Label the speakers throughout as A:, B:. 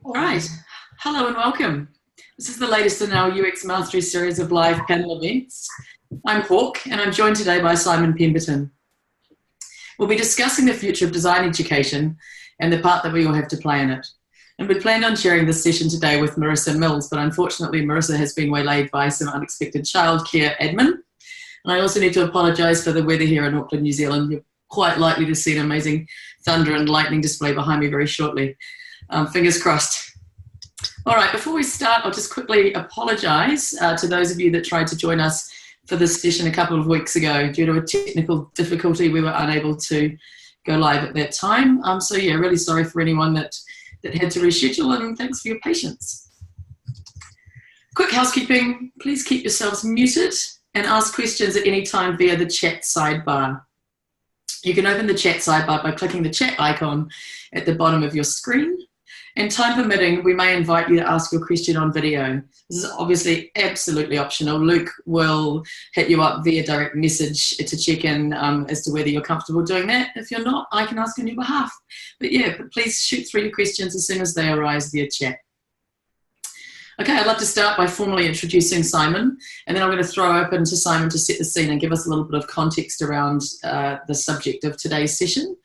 A: All right. Hello and welcome. This is the latest in our UX Mastery series of live panel events. I'm Hawk and I'm joined today by Simon Pemberton. We'll be discussing the future of design education and the part that we all have to play in it. And we planned on sharing this session today with Marissa Mills, but unfortunately Marissa has been waylaid by some unexpected childcare admin. And I also need to apologise for the weather here in Auckland, New Zealand. You're quite likely to see an amazing thunder and lightning display behind me very shortly. Fingers crossed. All right, before we start, I'll just quickly apologise to those of you that tried to join us for this session a couple of weeks ago. Due to a technical difficulty, we were unable to go live at that time. So yeah, really sorry for anyone that had to reschedule, and thanks for your patience. Quick housekeeping, please keep yourselves muted and ask questions at any time via the chat sidebar. You can open the chat sidebar by clicking the chat icon at the bottom of your screen. And time permitting, we may invite you to ask your question on video. This is obviously absolutely optional. Luke will hit you up via direct message to check in as to whether you're comfortable doing that. If you're not, I can ask on your behalf. But yeah, please shoot through your questions as soon as they arise via chat. Okay, I'd love to start by formally introducing Simon, and then I'm going to throw open to Simon to set the scene and give us a little bit of context around the subject of today's session.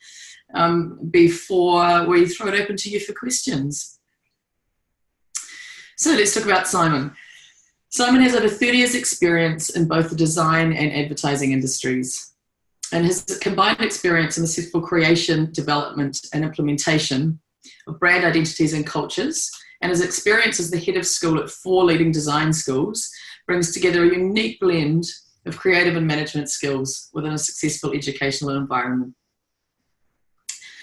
A: Before we throw it open to you for questions. So let's talk about Simon. Simon has over 30 years experience in both the design and advertising industries, and his combined experience in the successful creation, development and implementation of brand identities and cultures, and his experience as the head of school at 4 leading design schools brings together a unique blend of creative and management skills within a successful educational environment.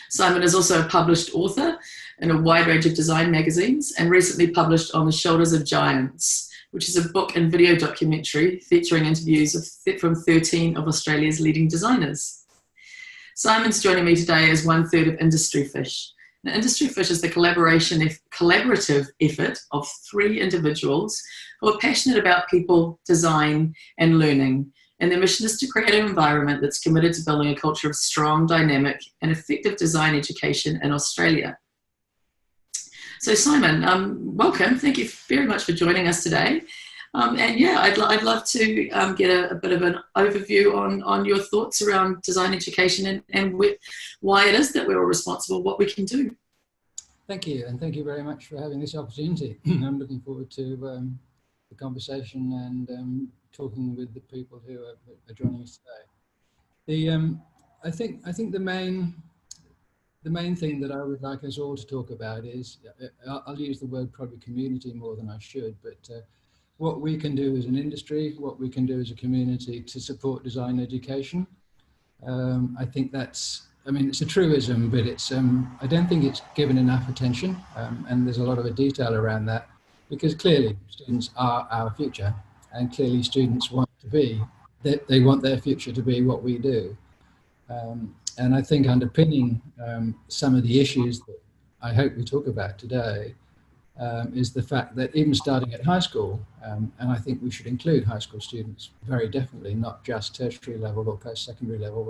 A: Simon is also a published author in a wide range of design magazines and recently published On the Shoulders of Giants, which is a book and video documentary featuring interviews from 13 of Australia's leading designers. Simon's joining me today as 1/3 of Industry Fish. Now, Industry Fish is the collaborative effort of 3 individuals who are passionate about people, design and learning. And their mission is to create an environment that's committed to building a culture of strong, dynamic and effective design education in Australia. So Simon, welcome. Thank you very much for joining us today. And yeah, I'd love to get a bit of an overview on your thoughts around design education and why it is that we're all responsible, what we can do.
B: Thank you, and thank you very much for having this opportunity. I'm looking forward to the conversation and talking with the people who are joining us today. I think the main thing that I would like us all to talk about is, I'll use the word probably community more than I should, but what we can do as an industry, what we can do as a community to support design education. I think it's a truism, but I don't think it's given enough attention, and there's a lot of detail around that, because clearly students are our future. And clearly students want they want their future to be what we do. And I think underpinning some of the issues that I hope we talk about today is the fact that even starting at high school, and I think we should include high school students very definitely, not just tertiary level or post-secondary level,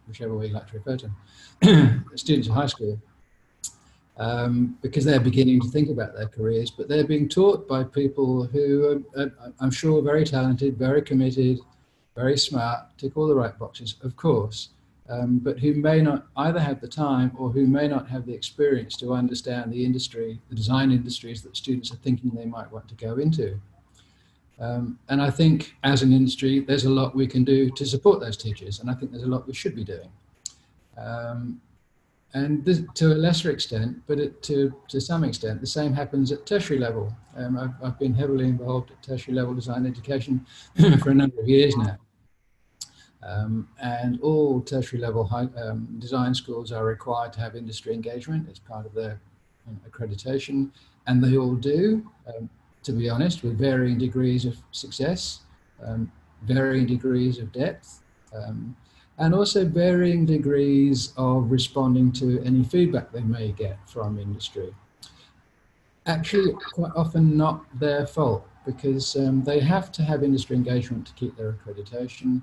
B: whichever way you like to refer to them, students at high school, because they're beginning to think about their careers, but they're being taught by people who are, I'm sure, very talented, very committed, very smart, tick all the right boxes, of course, but who may not either have the time or who may not have the experience to understand the industry, the design industries that students are thinking they might want to go into. And I think as an industry, there's a lot we can do to support those teachers, and I think there's a lot we should be doing. And this, to a lesser extent, but to some extent, the same happens at tertiary level. I've been heavily involved at tertiary level design education for a number of years now. And all tertiary level design schools are required to have industry engagement as part of their accreditation, and they all do, to be honest, with varying degrees of success, varying degrees of depth, and also varying degrees of responding to any feedback they may get from industry. Actually, quite often not their fault, because they have to have industry engagement to keep their accreditation,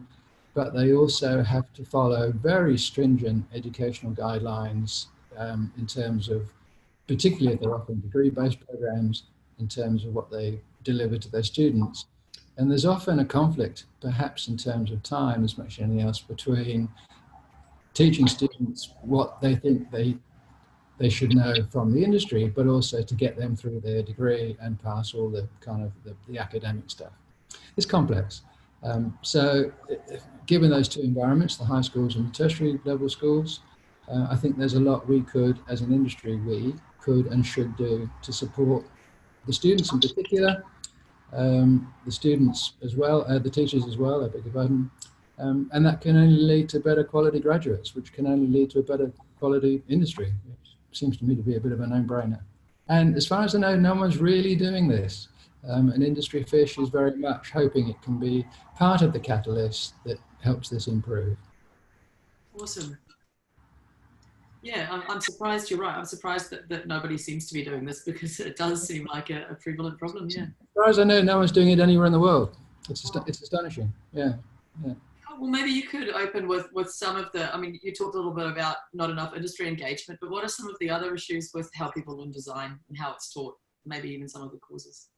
B: but they also have to follow very stringent educational guidelines in terms of particularly if they're offering degree-based programs in terms of what they deliver to their students. And there's often a conflict, perhaps in terms of time as much as anything else, between teaching students what they think they should know from the industry, but also to get them through their degree and pass all the kind of the academic stuff. It's complex. So given those two environments, the high schools and the tertiary level schools, I think there's a lot we could, as an industry, we could and should do to support the students in particular, the students as well, the teachers as well, I beg your pardon. And that can only lead to better quality graduates, which can only lead to a better quality industry. It seems to me to be a bit of a no-brainer. And as far as I know, no one's really doing this. An industry fish is very much hoping it can be part of the catalyst that helps this improve.
A: Awesome. Yeah, I'm surprised. You're right. I'm surprised that nobody seems to be doing this, because it does seem like a prevalent problem. Yeah.
B: As far as I know, no one's doing it anywhere in the world. It's astonishing. Yeah. Yeah.
A: Well, maybe you could open with some of the, I mean, you talked a little bit about not enough industry engagement, but what are some of the other issues with how people learn design and how it's taught, maybe even some of the causes?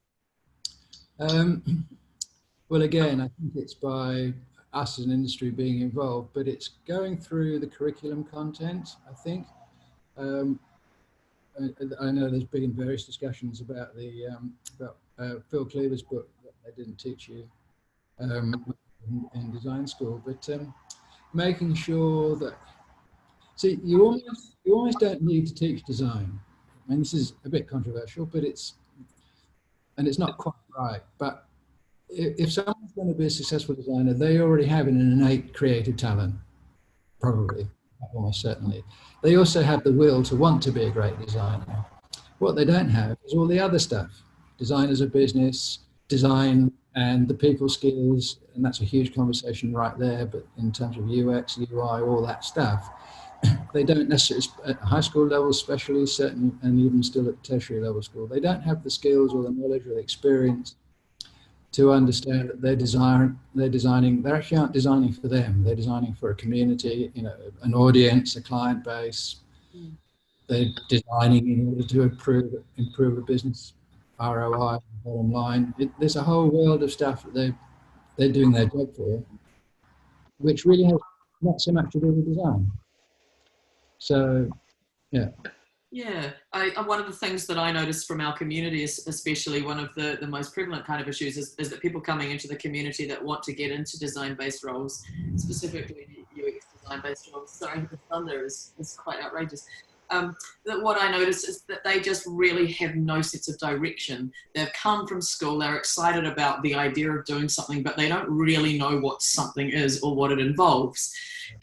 B: Well, again, I think it's by us as an industry being involved, but it's going through the curriculum content, I think. I know there's been various discussions about the Phil Cleaver's book that they didn't teach you in design school, but making sure that, see, you almost don't need to teach design. I mean, this is a bit controversial, but it's not quite right. But if someone's going to be a successful designer, they already have an innate creative talent, probably, almost certainly. They also have the will to want to be a great designer. What they don't have is all the other stuff. Design as a business, design and the people skills, and that's a huge conversation right there, but in terms of UX, UI, all that stuff, they don't necessarily, at high school level especially, certainly, and even still at tertiary level school, they don't have the skills or the knowledge or the experience to understand that they're designing, they actually aren't designing for them, they're designing for a community, you know, an audience, a client base. They're designing in order to improve a business ROI, bottom line. There's a whole world of stuff that they're doing their job for, which really has not so much to do with design. So, yeah.
A: Yeah, one of the things that I noticed from our community is, especially one of the most prevalent kind of issues is that people coming into the community that want to get into design-based roles, specifically UX design-based roles. Sorry, the thunder is quite outrageous. That what I notice is that they just really have no sense of direction. They've come from school, they're excited about the idea of doing something, but they don't really know what something is or what it involves.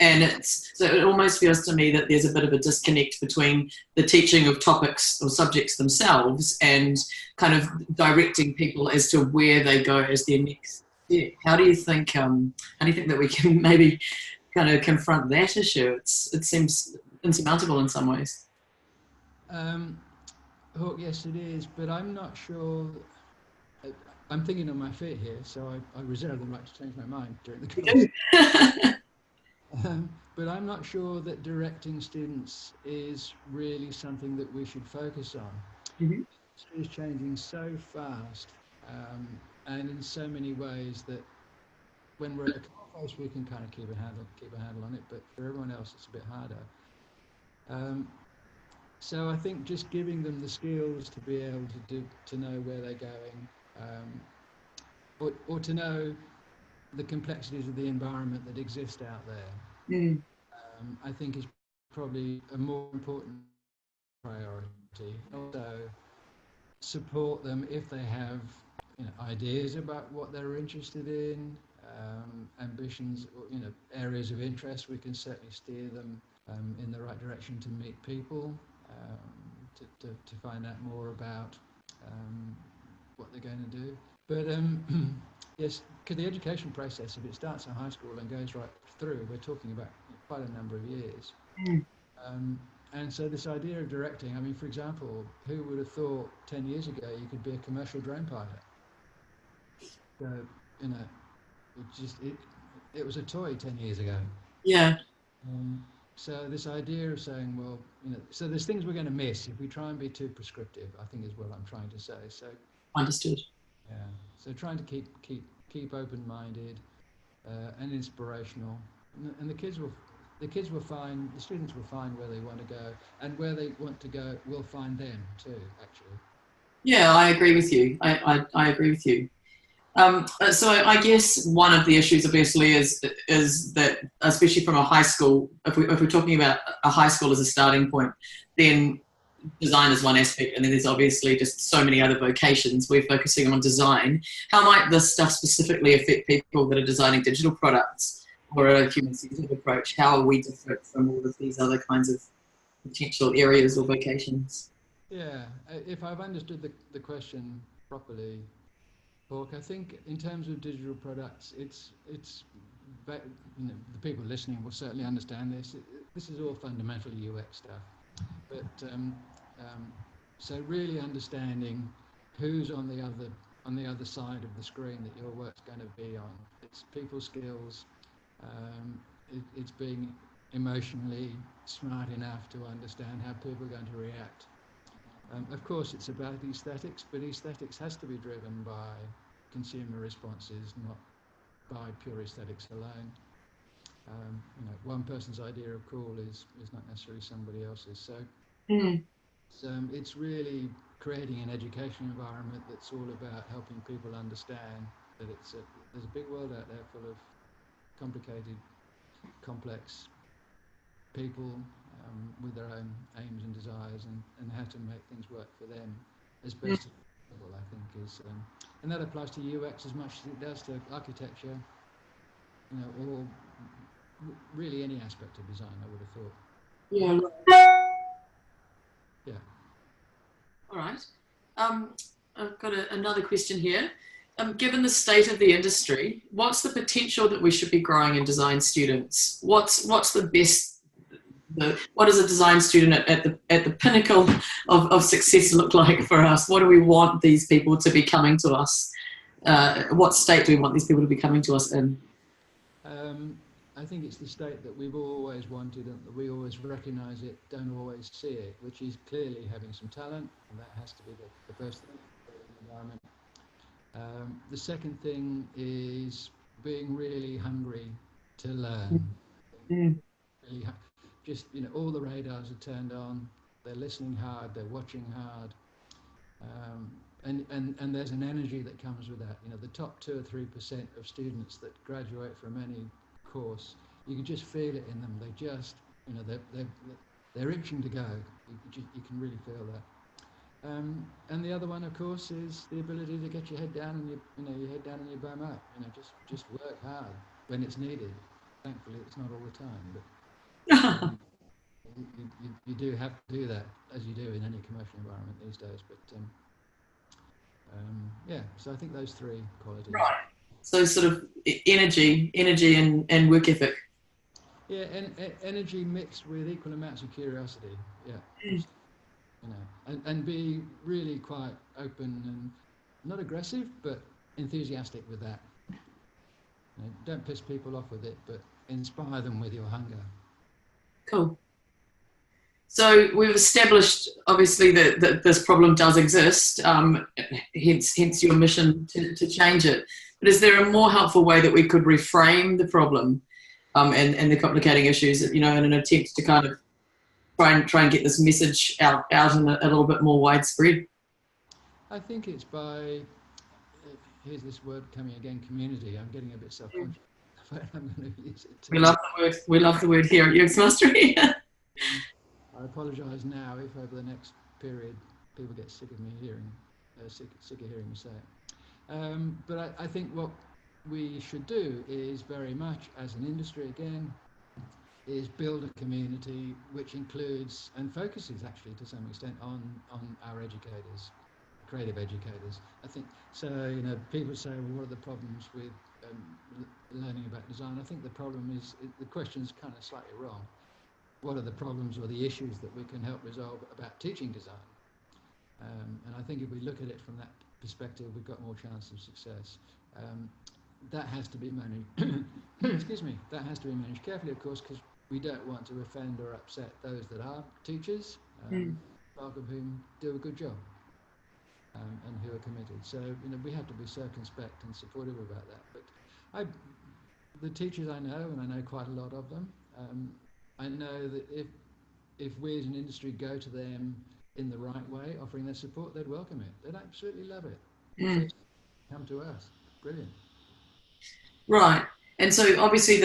A: And so it almost feels to me that there's a bit of a disconnect between the teaching of topics or subjects themselves and kind of directing people as to where they go as their next step. How do you think that we can maybe kind of confront that issue? It seems insurmountable in some ways.
B: Oh, yes, it is, but I'm not sure. I'm thinking on my feet here, so I reserve the right to change my mind during the conversation. But I'm not sure that directing students is really something that we should focus on. Mm-hmm. It's changing so fast, and in so many ways that when we're at a coalface, we can kind of keep a handle on it, but for everyone else, it's a bit harder. So I think just giving them the skills to be able to know where they're going, or to know the complexities of the environment that exist out there, I think is probably a more important priority. Also, support them if they have ideas about what they're interested in, ambitions, or areas of interest. We can certainly steer them in the right direction to meet people, to find out more about what they're going to do. But yes, because the education process, if it starts in high school and goes right through, we're talking about quite a number of years. And so this idea of directing, I mean, for example, who would have thought 10 years ago you could be a commercial drone pilot? So, it was a toy 10 years ago.
A: Yeah.
B: So this idea of saying, well, so there's things we're going to miss if we try and be too prescriptive, I think is what I'm trying to say. So
A: Understood.
B: yeah, so trying to keep open-minded and inspirational, and the kids will find, the students will find where they want to go, and where they want to go will find them too, actually.
A: Yeah, I agree with you. I agree with you. So I guess one of the issues obviously is that, especially from a high school, if we're talking about a high school as a starting point, then design is one aspect, and then there's obviously just so many other vocations. We're focusing on design. How might this stuff specifically affect people that are designing digital products or a human-centered approach? How are we different from all of these other kinds of potential areas or vocations?
B: Yeah, if I've understood the question properly, Hawk, I think in terms of digital products, the people listening will certainly understand this. This is all fundamental UX stuff, but so really understanding who's on the other side of the screen that your work's going to be on. It's people skills. It's being emotionally smart enough to understand how people are going to react. Of course, it's about aesthetics, but aesthetics has to be driven by consumer responses, not by pure aesthetics alone. One person's idea of cool is not necessarily somebody else's. So it's really creating an education environment that's all about helping people understand that there's a big world out there full of complicated, complex people with their own aims and desires, and how to make things work for them as best as possible, I think is, and that applies to UX as much as it does to architecture, or really any aspect of design, I would have thought.
A: Yeah.
B: Yeah.
A: All right. I've got another question here. Given the state of the industry, what's the potential that we should be growing in design students? What's the best? What does a design student at the pinnacle of success look like for us? What do we want these people to be coming to us? What state do we want these people to be coming to us in?
B: I think it's the state that we've always wanted, and that we always recognise it, don't always see it, which is clearly having some talent, and that has to be the first thing, the environment. The second thing is being really hungry to learn. Really just, all the radars are turned on, they're listening hard, they're watching hard, and there's an energy that comes with that. The top 2 or 3% of students that graduate from any course, you can just feel it in them. They just, they're itching to go. You can really feel that. And the other one, of course, is the ability to get your head down and your head down and your bum up. Just work hard when it's needed. Thankfully, it's not all the time, but you do have to do that, as you do in any commercial environment these days. But yeah, so I think those 3 qualities.
A: Right. So sort of energy and work ethic.
B: Yeah, and energy mixed with equal amounts of curiosity. Yeah. And be really quite open and not aggressive, but enthusiastic with that. Don't piss people off with it, but inspire them with your hunger.
A: Cool. So we've established, obviously, that this problem does exist, hence your mission to change it. But is there a more helpful way that we could reframe the problem and the complicating issues, in an attempt to kind of try and get this message out and a little bit more widespread?
B: I think it's by, here's this word coming again, community. I'm getting a bit self-conscious. I'm going to use it too.
A: We love the word here at UX Mastery.
B: I apologise now if over the next period people get sick of me sick of hearing me say it. But I think what we should do is very much, as an industry again, is build a community which includes and focuses actually to some extent on our educators, creative educators. I think so. People say, well, what are the problems with learning about design? I think the problem is, the question's kind of slightly wrong. What are the problems or the issues that we can help resolve about teaching design? And I think if we look at it from that perspective, we've got more chance of success. That has to be managed. Excuse me. That has to be managed carefully, of course, because we don't want to offend or upset those that are teachers, bulk of whom do a good job and who are committed. So, we have to be circumspect and supportive about that. But the teachers I know, and I know quite a lot of them, I know that if we as an industry go to them in the right way, offering their support, they'd welcome it. They'd absolutely love it. So come to us. Brilliant.
A: Right. And so obviously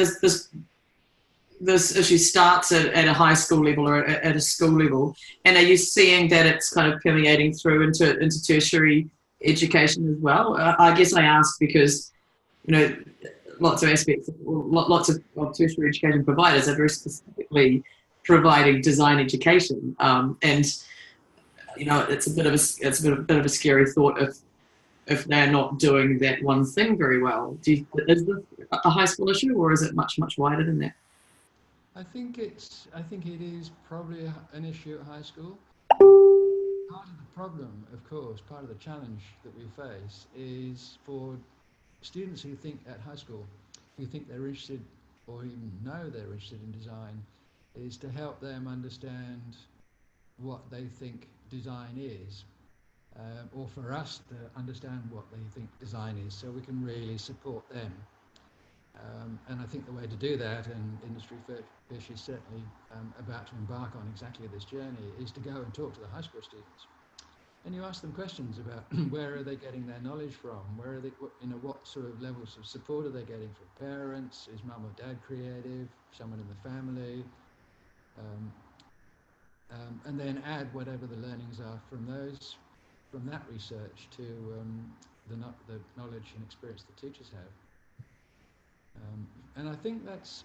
A: this issue starts at a high school level or at a school level. And are you seeing that it's kind of permeating through into tertiary education as well? I guess I ask because, lots of aspects, lots of tertiary education providers are very specifically providing design education. And, it's a bit of a scary thought if they're not doing that one thing very well. Is this a high school issue, or is it much, much wider than that?
B: I think it is probably an issue at high school. Part of the problem, of course, part of the challenge that we face is for students who think at high school, who think they're interested or even know they're interested in design, is to help them understand what they think design is, or for us to understand what they think design is, so we can really support them. And I think the way to do that, and Industry Fish is certainly about to embark on exactly this journey, is to go and talk to the high school students. And you ask them questions about where are they getting their knowledge from, where are they, what sort of levels of support are they getting from parents, is mum or dad creative, someone in the family, and then add whatever the learnings are from that research to the knowledge and experience that teachers have. And I think that's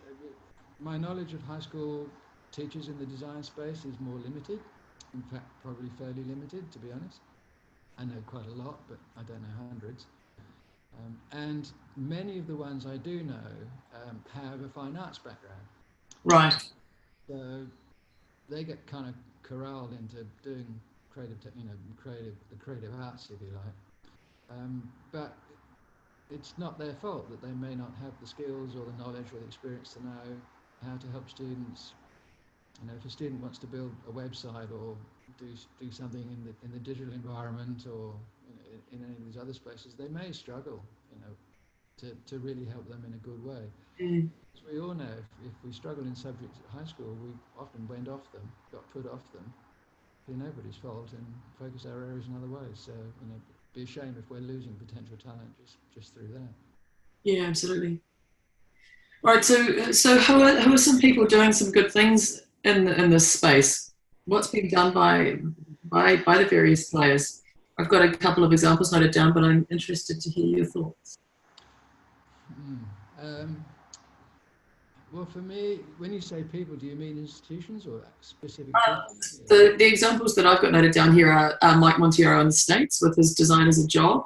B: my knowledge of high school teachers in the design space is more limited. In fact, probably fairly limited, to be honest. I know quite a lot, but I don't know hundreds. And many of the ones I do know have a fine arts background.
A: Right.
B: So they get kind of corralled into doing the creative arts, if you like. But it's not their fault that they may not have the skills or the knowledge or the experience to know how to help students. If a student wants to build a website or do something in the digital environment or in any of these other spaces, they may struggle, to really help them in a good way. As we all know, if we struggle in subjects at high school, we often went off them, got put off them, through nobody's fault, and focus our areas in other ways. So, be a shame if we're losing potential talent just through that.
A: Yeah, absolutely. All right. So who are some people doing some good things in this space? What's being done by the various players? I've got a couple of examples noted down, but I'm interested to hear your thoughts.
B: Well, for me, when you say people, do you mean institutions or specific people?
A: The examples that I've got noted down here are Mike Monteiro in the States with his Design as a Job,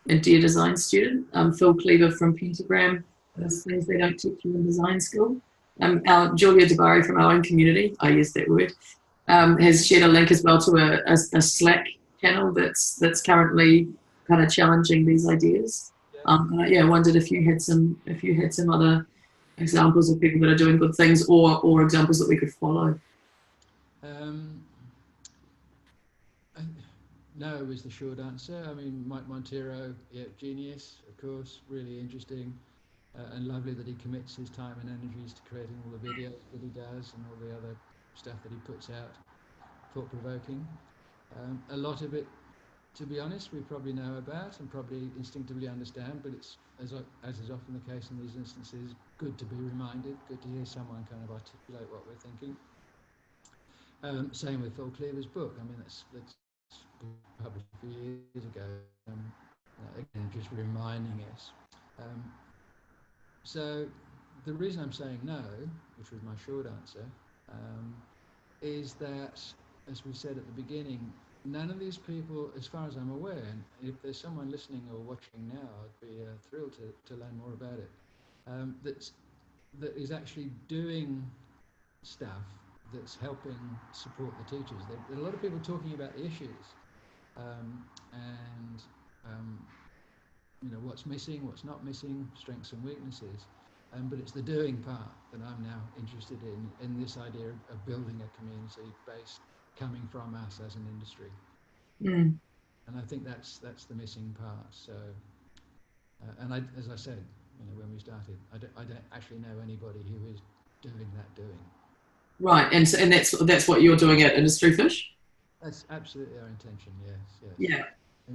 A: a Dear Design student. Phil Cleaver from Pentagram, those things they don't teach you in design school. Julia Debari from our own community, I use that word, has shared a link as well to a Slack channel that's currently kind of challenging these ideas. I wondered if you had some other examples of people that are doing good things or examples that we could follow.
B: No is the short answer. I mean, Mike Monteiro, genius, of course, really interesting, and lovely that he commits his time and energies to creating all the videos that he does and all the other stuff that he puts out, thought-provoking. A lot of it, to be honest, we probably know about and probably instinctively understand, but it's, as is often the case in these instances, good to be reminded, good to hear someone kind of articulate what we're thinking. Same with Phil Cleaver's book. I mean, that's published a few years ago. Again, just reminding us. So the reason I'm saying no, which was my short answer, is that, as we said at the beginning, none of these people, as far as I'm aware, and if there's someone listening or watching now, I'd be thrilled to learn more about it, that is actually doing stuff that's helping support the teachers. There are a lot of people talking about the issues and what's missing, what's not missing, strengths and weaknesses. But it's the doing part that I'm now interested in this idea of building a community based coming from us as an industry.
A: Mm.
B: And I think that's the missing part. So, and as I said, when we started, I don't actually know anybody who is doing that doing.
A: Right, and so, and that's what you're doing at Industry Fish?
B: That's absolutely our intention. Yes.
A: Yeah.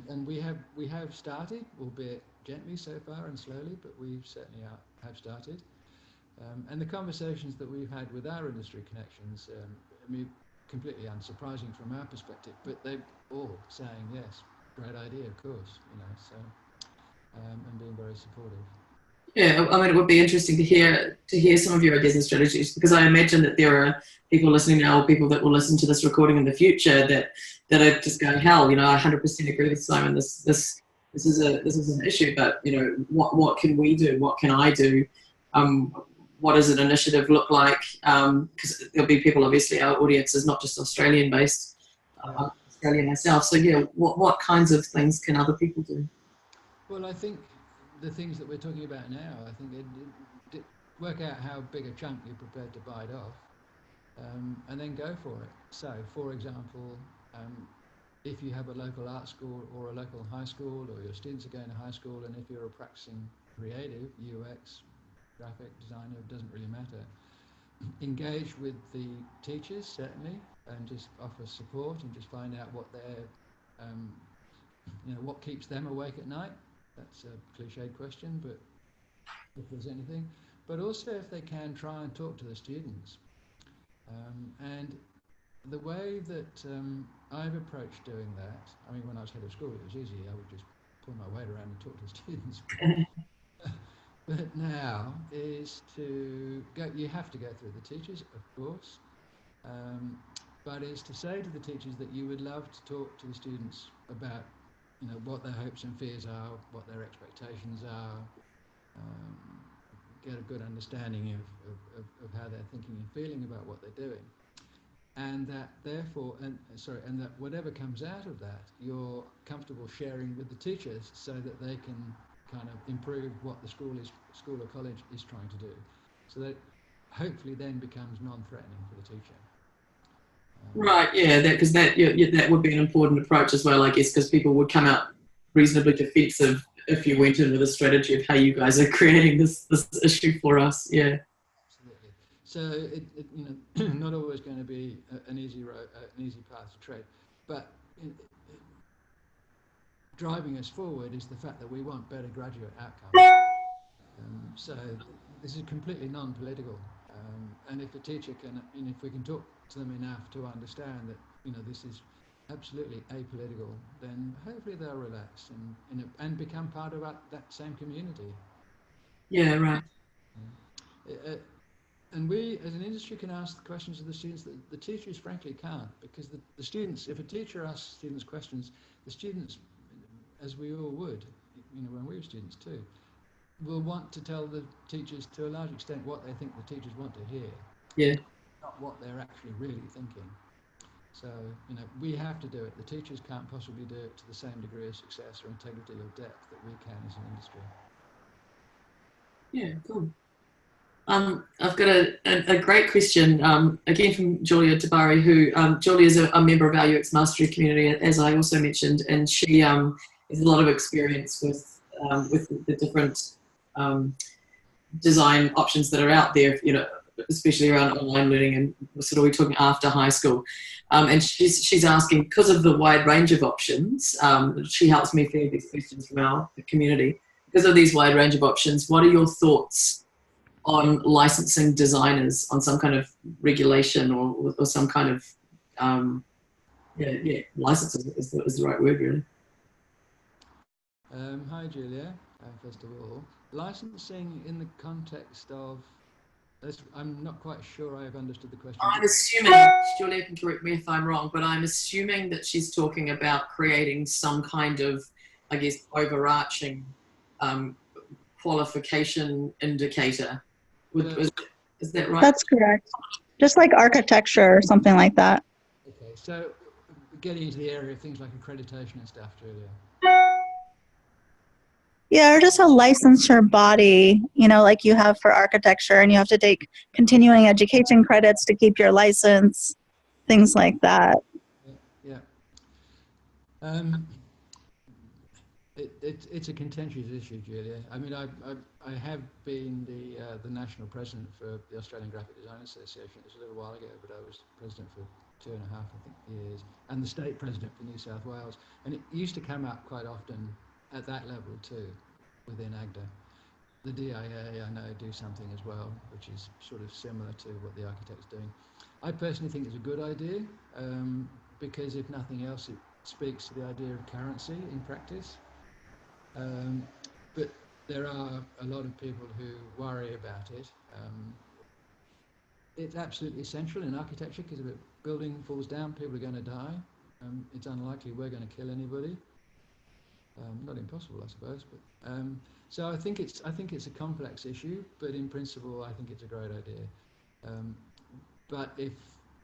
B: And we have started, albeit gently so far and slowly, but we certainly have started. And the conversations that we've had with our industry connections, I mean, completely unsurprising from our perspective, but they're all saying yes, great idea, of course, so and being very supportive.
A: Yeah, I mean, it would be interesting to hear some of your ideas and strategies, because I imagine that there are people listening now, or people that will listen to this recording in the future that are just going, hell, I 100% agree with Simon. This is an issue, but what can we do? What can I do? What does an initiative look like? Because there'll be people, obviously, our audience is not just Australian based. I'm Australian myself, so yeah, what kinds of things can other people do?
B: Well, I think the things that we're talking about now, I think it work out how big a chunk you're prepared to bite off, and then go for it. So, for example, if you have a local art school or a local high school, or your students are going to high school, and if you're a practicing creative, UX, graphic designer, it doesn't really matter, engage with the teachers, certainly, and just offer support and just find out what their, what keeps them awake at night. That's a cliched question, but if there's anything. But also, if they can, try and talk to the students. And the way that I've approached doing that, I mean, when I was head of school, it was easy. I would just pull my weight around and talk to the students. But now is to go, you have to go through the teachers, of course, but is to say to the teachers that you would love to talk to the students about what their hopes and fears are, what their expectations are, get a good understanding of how they're thinking and feeling about what they're doing. And that therefore, and that whatever comes out of that, you're comfortable sharing with the teachers so that they can kind of improve what the school or college is trying to do. So that hopefully then becomes non-threatening for the teacher.
A: Right, yeah, because that would be an important approach as well, I guess, because people would come out reasonably defensive if you went in with a strategy of how you guys are creating this issue for us. Yeah.
B: Absolutely. So not always going to be an easy path to tread, but driving us forward is the fact that we want better graduate outcomes. So this is completely non-political, and if a teacher can, if we can talk to them enough to understand that this is absolutely apolitical, then hopefully they'll relax and become part of that same community.
A: Yeah, right.
B: And we, as an industry, can ask the questions of the students that the teachers frankly can't, because the students, if a teacher asks students questions, the students, as we all would, when we were students too, will want to tell the teachers to a large extent what they think the teachers want to hear.
A: Yeah.
B: Not what they're actually really thinking. So, we have to do it. The teachers can't possibly do it to the same degree of success or integrity or depth that we can as an industry.
A: Yeah, cool. I've got a great question, again from Julia Tabari, who, Julia is a member of our UX Mastery community, as I also mentioned, and she has a lot of experience with the different design options that are out there, especially around online learning, and sort of we're talking after high school. And she's asking, because of the wide range of options, she helps me field these questions from our community. Because of these wide range of options, what are your thoughts on licensing designers, on some kind of regulation or some kind of licensing is the right word, really.
B: Hi Julia, first of all. Licensing in the context of, I'm not quite sure I've understood the question.
A: I'm assuming, Julia can correct me if I'm wrong, but I'm assuming that she's talking about creating some kind of, I guess, overarching qualification indicator. Is that right?
C: That's correct. Just like architecture or something like that.
B: Okay, so getting into the area of things like accreditation and stuff, Julia.
C: Yeah, or just a licensure body, like you have for architecture, and you have to take continuing education credits to keep your license, things like that.
B: Yeah. It's a contentious issue, Julia. I mean, I have been the national president for the Australian Graphic Design Association. It was a little while ago, but I was president for 2.5, I think, years, and the state president for New South Wales. And it used to come up quite often at that level too, within AGDA. The DIA, I know, do something as well, which is sort of similar to what the architect's doing. I personally think it's a good idea because, if nothing else, it speaks to the idea of currency in practice. But there are a lot of people who worry about it. It's absolutely essential in architecture because if a building falls down, people are going to die. It's unlikely we're going to kill anybody. Not impossible, I suppose. But so I think it's a complex issue, but in principle, I think it's a great idea. But if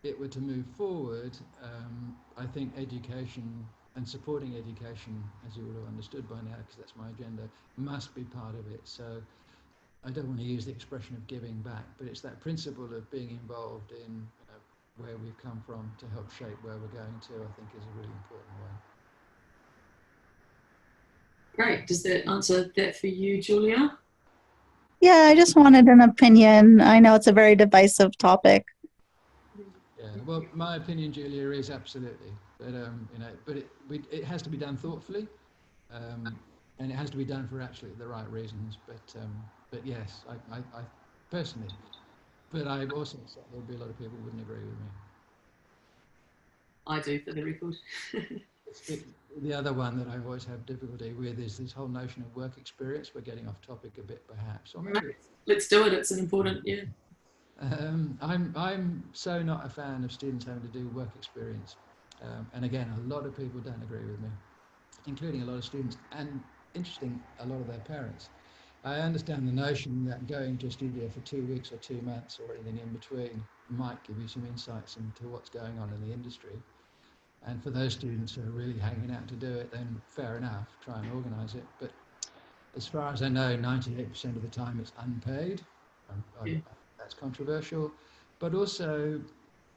B: it were to move forward, I think education and supporting education, as you would have understood by now, because that's my agenda, must be part of it. So I don't want to use the expression of giving back, but it's that principle of being involved in where we've come from to help shape where we're going to, I think is a really important one.
A: Great. Does that answer that for you, Julia?
C: Yeah, I just wanted an opinion. I know it's a very divisive topic.
B: Yeah, well, my opinion, Julia, is absolutely, but but it has to be done thoughtfully, and it has to be done for absolutely the right reasons. But yes, I personally, but I also said there'll be a lot of people who wouldn't agree with me.
A: I do, for the record.
B: The other one that I always have difficulty with is this whole notion of work experience. We're getting off topic a bit, perhaps, or maybe.
A: Let's do it. It's an important, yeah.
B: I'm so not a fan of students having to do work experience, and again, a lot of people don't agree with me, including a lot of students, and interesting, a lot of their parents. I understand the notion that going to a studio for 2 weeks or 2 months or anything in between might give you some insights into what's going on in the industry. And for those students who are really hanging out to do it, then fair enough, try and organise it. But as far as I know, 98% of the time it's unpaid. That's controversial. But also,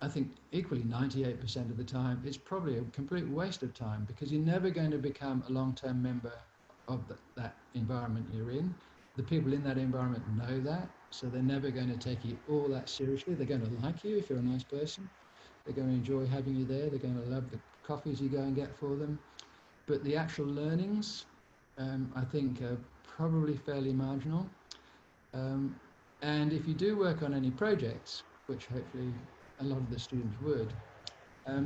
B: I think equally 98% of the time, it's probably a complete waste of time because you're never going to become a long-term member of that environment you're in. The people in that environment know that, so they're never going to take you all that seriously. They're going to like you if you're a nice person. They're going to enjoy having you there. They're going to love the coffees you go and get for them. But the actual learnings, I think, are probably fairly marginal. And if you do work on any projects, which hopefully a lot of the students would,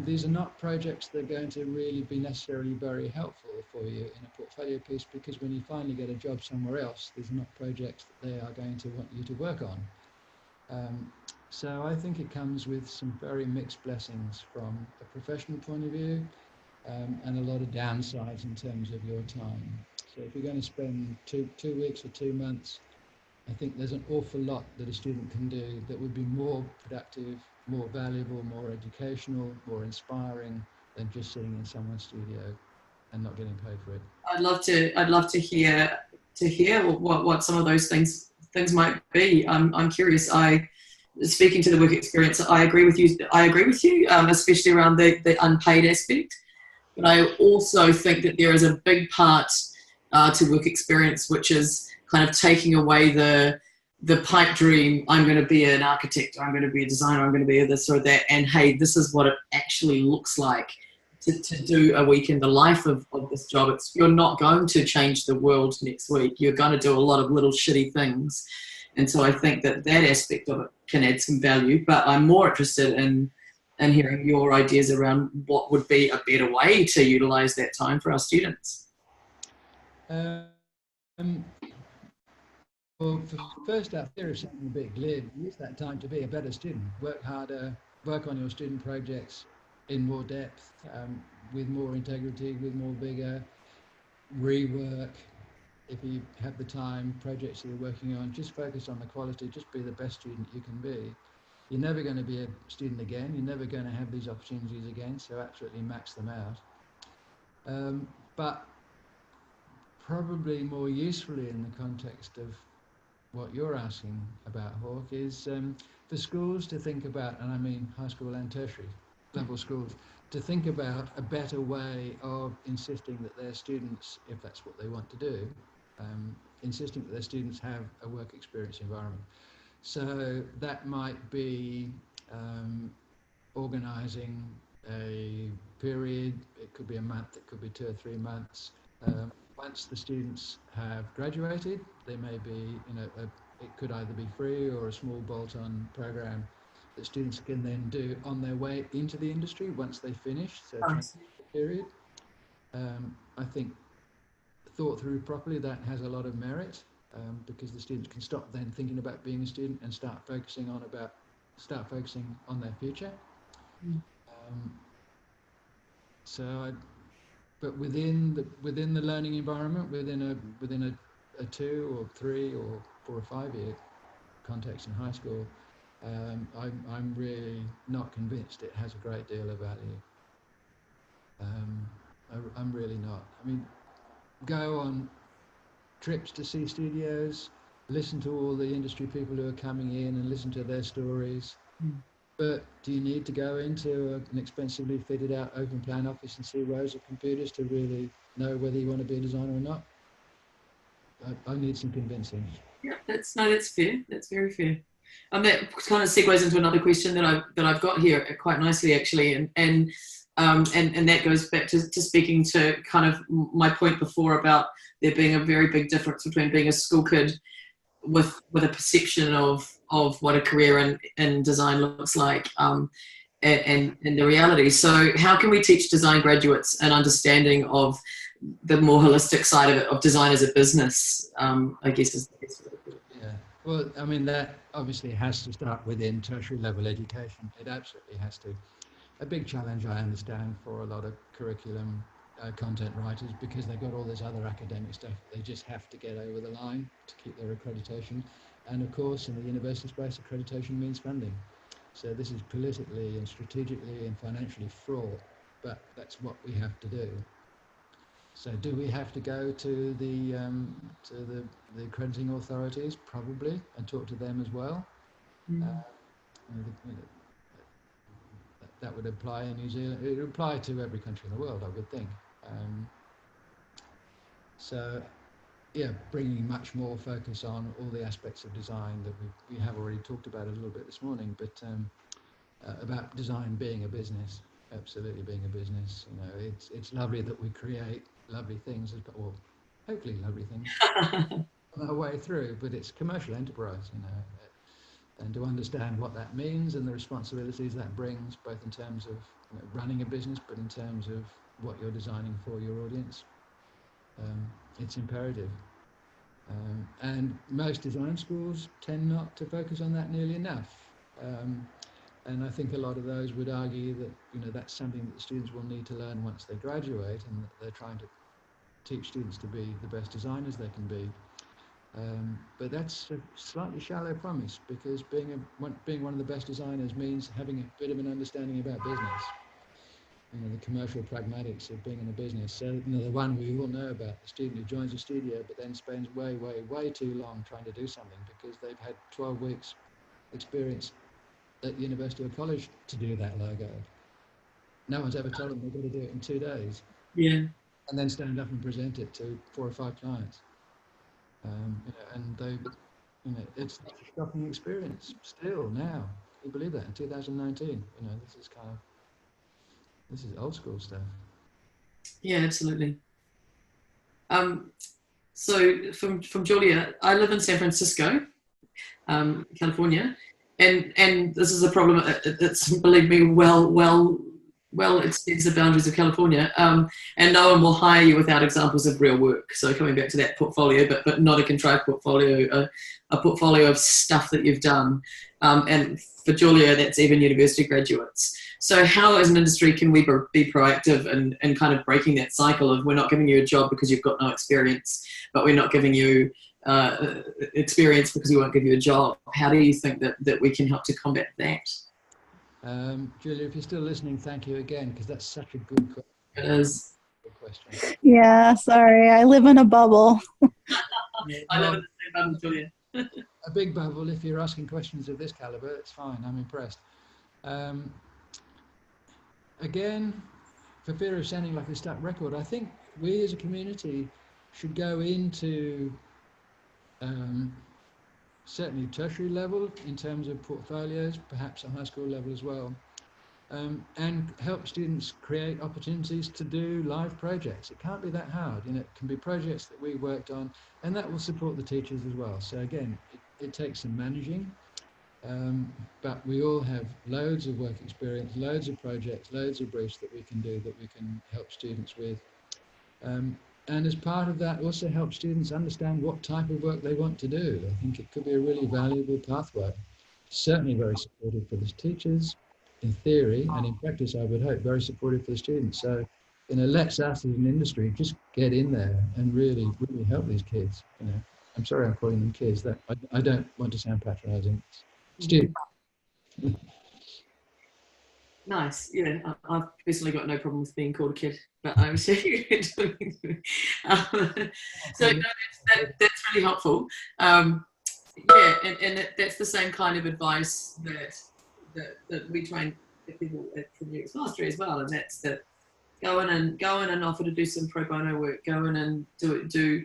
B: these are not projects that are going to really be necessarily very helpful for you in a portfolio piece, because when you finally get a job somewhere else, these are not projects that they are going to want you to work on. So I think it comes with some very mixed blessings from a professional point of view, and a lot of downsides in terms of your time. So if you're going to spend two weeks or 2 months, I think there's an awful lot that a student can do that would be more productive, more valuable, more educational, more inspiring than just sitting in someone's studio and not getting paid for it.
A: I'd love to hear what some of those things might be. I'm curious. Speaking to the work experience, I agree with you. Especially around the unpaid aspect. But I also think that there is a big part to work experience, which is kind of taking away the pipe dream. I'm going to be an architect, or I'm going to be a designer, I'm going to be this or that, and hey, this is what it actually looks like to do a week in the life of this job. You're not going to change the world next week. You're going to do a lot of little shitty things. And so I think that aspect of it can add some value, but I'm more interested in hearing your ideas around what would be a better way to utilize that time for our students.
B: Well, first up, there is something a bit glib. Use that time to be a better student. Work harder, work on your student projects in more depth, with more integrity, with more vigor, rework. If you have the time, projects that you're working on, just focus on the quality, just be the best student you can be. You're never going to be a student again. You're never going to have these opportunities again, so absolutely max them out. But probably more usefully in the context of what you're asking about, Hawk, is for schools to think about, and I mean high school and tertiary level schools, to think about a better way of insisting that their students, if that's what they want to do, insisting that their students have a work experience environment. So that might be organising a period, it could be a month, it could be 2 or 3 months. Once the students have graduated, there may be, you know, it could either be free or a small bolt-on program that students can then do on their way into the industry once they finish, so a transition period. I think thought through properly, that has a lot of merit, because the students can stop then thinking about being a student and start focusing on their future. But within the learning environment, within a 2 or 3 or 4 or 5 year context in high school, I'm really not convinced it has a great deal of value. I'm really not. I mean, go on trips to see studios, listen to all the industry people who are coming in and listen to their stories. But do you need to go into an expensively fitted out open plan office and see rows of computers to really know whether you want to be a designer or not? I need some convincing.
A: Yeah, that's fair. That's very fair. That kind of segues into another question that I've got here quite nicely, actually, and that goes back to speaking to kind of my point before about there being a very big difference between being a school kid with a perception of what a career in design looks like, and the reality. So how can we teach design graduates an understanding of the more holistic side of it, of design as a business, I guess is the best way to put it.
B: Yeah, well, I mean, that obviously has to start within tertiary level education. It absolutely has to. A big challenge, I understand, for a lot of curriculum content writers, because they've got all this other academic stuff they just have to get over the line to keep their accreditation. And of course, in the university space, accreditation means funding. So this is politically and strategically and financially fraught, but that's what we have to do. So do we have to go to the accrediting authorities? Probably, and talk to them as well. That would apply in New Zealand. It would apply to every country in the world, I would think. So, yeah, bringing much more focus on all the aspects of design that we have already talked about a little bit this morning, but about design being a business, absolutely being a business. You know, it's lovely that we create lovely things, or hopefully lovely things on our way through, but it's commercial enterprise, you know. And to understand what that means and the responsibilities that brings, both in terms of, you know, running a business, but in terms of what you're designing for your audience, it's imperative. And most design schools tend not to focus on that nearly enough. And I think a lot of those would argue that, you know, that's something that students will need to learn once they graduate, and that they're trying to teach students to be the best designers they can be. But that's a slightly shallow promise, because being one of the best designers means having a bit of an understanding about business, you know, the commercial pragmatics of being in a business. So, you know, the one we all know about, the student who joins a studio but then spends way too long trying to do something because they've had 12 weeks experience at university or college to do that logo. No one's ever told them they've got to do it in 2 days.
A: Yeah.
B: And then stand up and present it to 4 or 5 clients. You know, and they, you know, it's a shocking experience still now. Can you believe that in 2019? You know, this is old school stuff.
A: Yeah, absolutely. So from Julia, I live in San Francisco, California, and this is a problem that's, believe me, well extends the boundaries of California, and no one will hire you without examples of real work. So coming back to that portfolio, but not a contrived portfolio, a portfolio of stuff that you've done. And for Julia, that's even university graduates. So how as an industry can we be proactive and kind of breaking that cycle of, we're not giving you a job because you've got no experience, but we're not giving you experience because we won't give you a job? How do you think that we can help to combat that?
B: Julia, if you're still listening, thank you again, because that's such a good question.
A: It is.
B: Good question.
C: Yeah, sorry, I live in a bubble.
A: I live in the same bubble too, yeah.
B: A big bubble. If you're asking questions of this caliber, it's fine. I'm impressed. Again, for fear of sounding like a stuck record, I think we as a community should go into certainly tertiary level in terms of portfolios, perhaps at high school level as well, and help students create opportunities to do live projects. It can't be that hard, you know, it can be projects that we worked on, and that will support the teachers as well. So again, it takes some managing, but we all have loads of work experience, loads of projects, loads of briefs that we can do, that we can help students with. And as part of that, also help students understand what type of work they want to do. I think it could be a really valuable pathway. Certainly very supportive for the teachers in theory, and in practice, I would hope, very supportive for the students. So, you know, let's us as an industry just get in there and really, really help these kids. You know, I'm sorry I'm calling them kids. That I don't want to sound patronising. Students.
A: Nice. Yeah, I've personally got no problem with being called a kid, but I'm sure you so no, that's really helpful. Yeah, and that's the same kind of advice that we try and get people from UX Mastery as well, and that's that go in and offer to do some pro bono work. Go in and talk to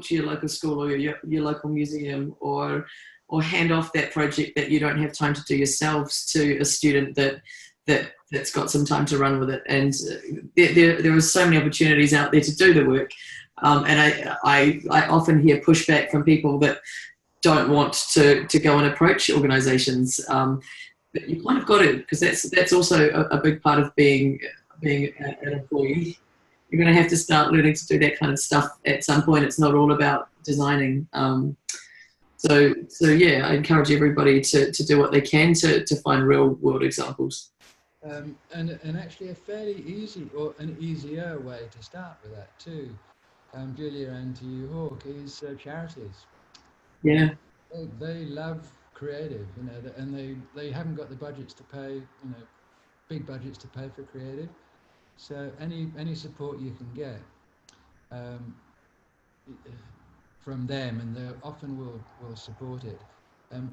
A: your local school or your local museum, or hand off that project that you don't have time to do yourselves to a student that's got some time to run with it. And there are so many opportunities out there to do the work. And I often hear pushback from people that don't want to go and approach organisations. But you kind of got to, because that's also a big part of being an employee. You're going to have to start learning to do that kind of stuff at some point. It's not all about designing. So yeah, I encourage everybody to do what they can to find real world examples.
B: And actually a fairly easy or an easier way to start with that too, Julia, and to you, Hawk, is charities.
A: Yeah.
B: They love creative, you know, and they haven't got the budgets to pay, you know, big budgets to pay for creative. So any support you can get from them, and they often will support it.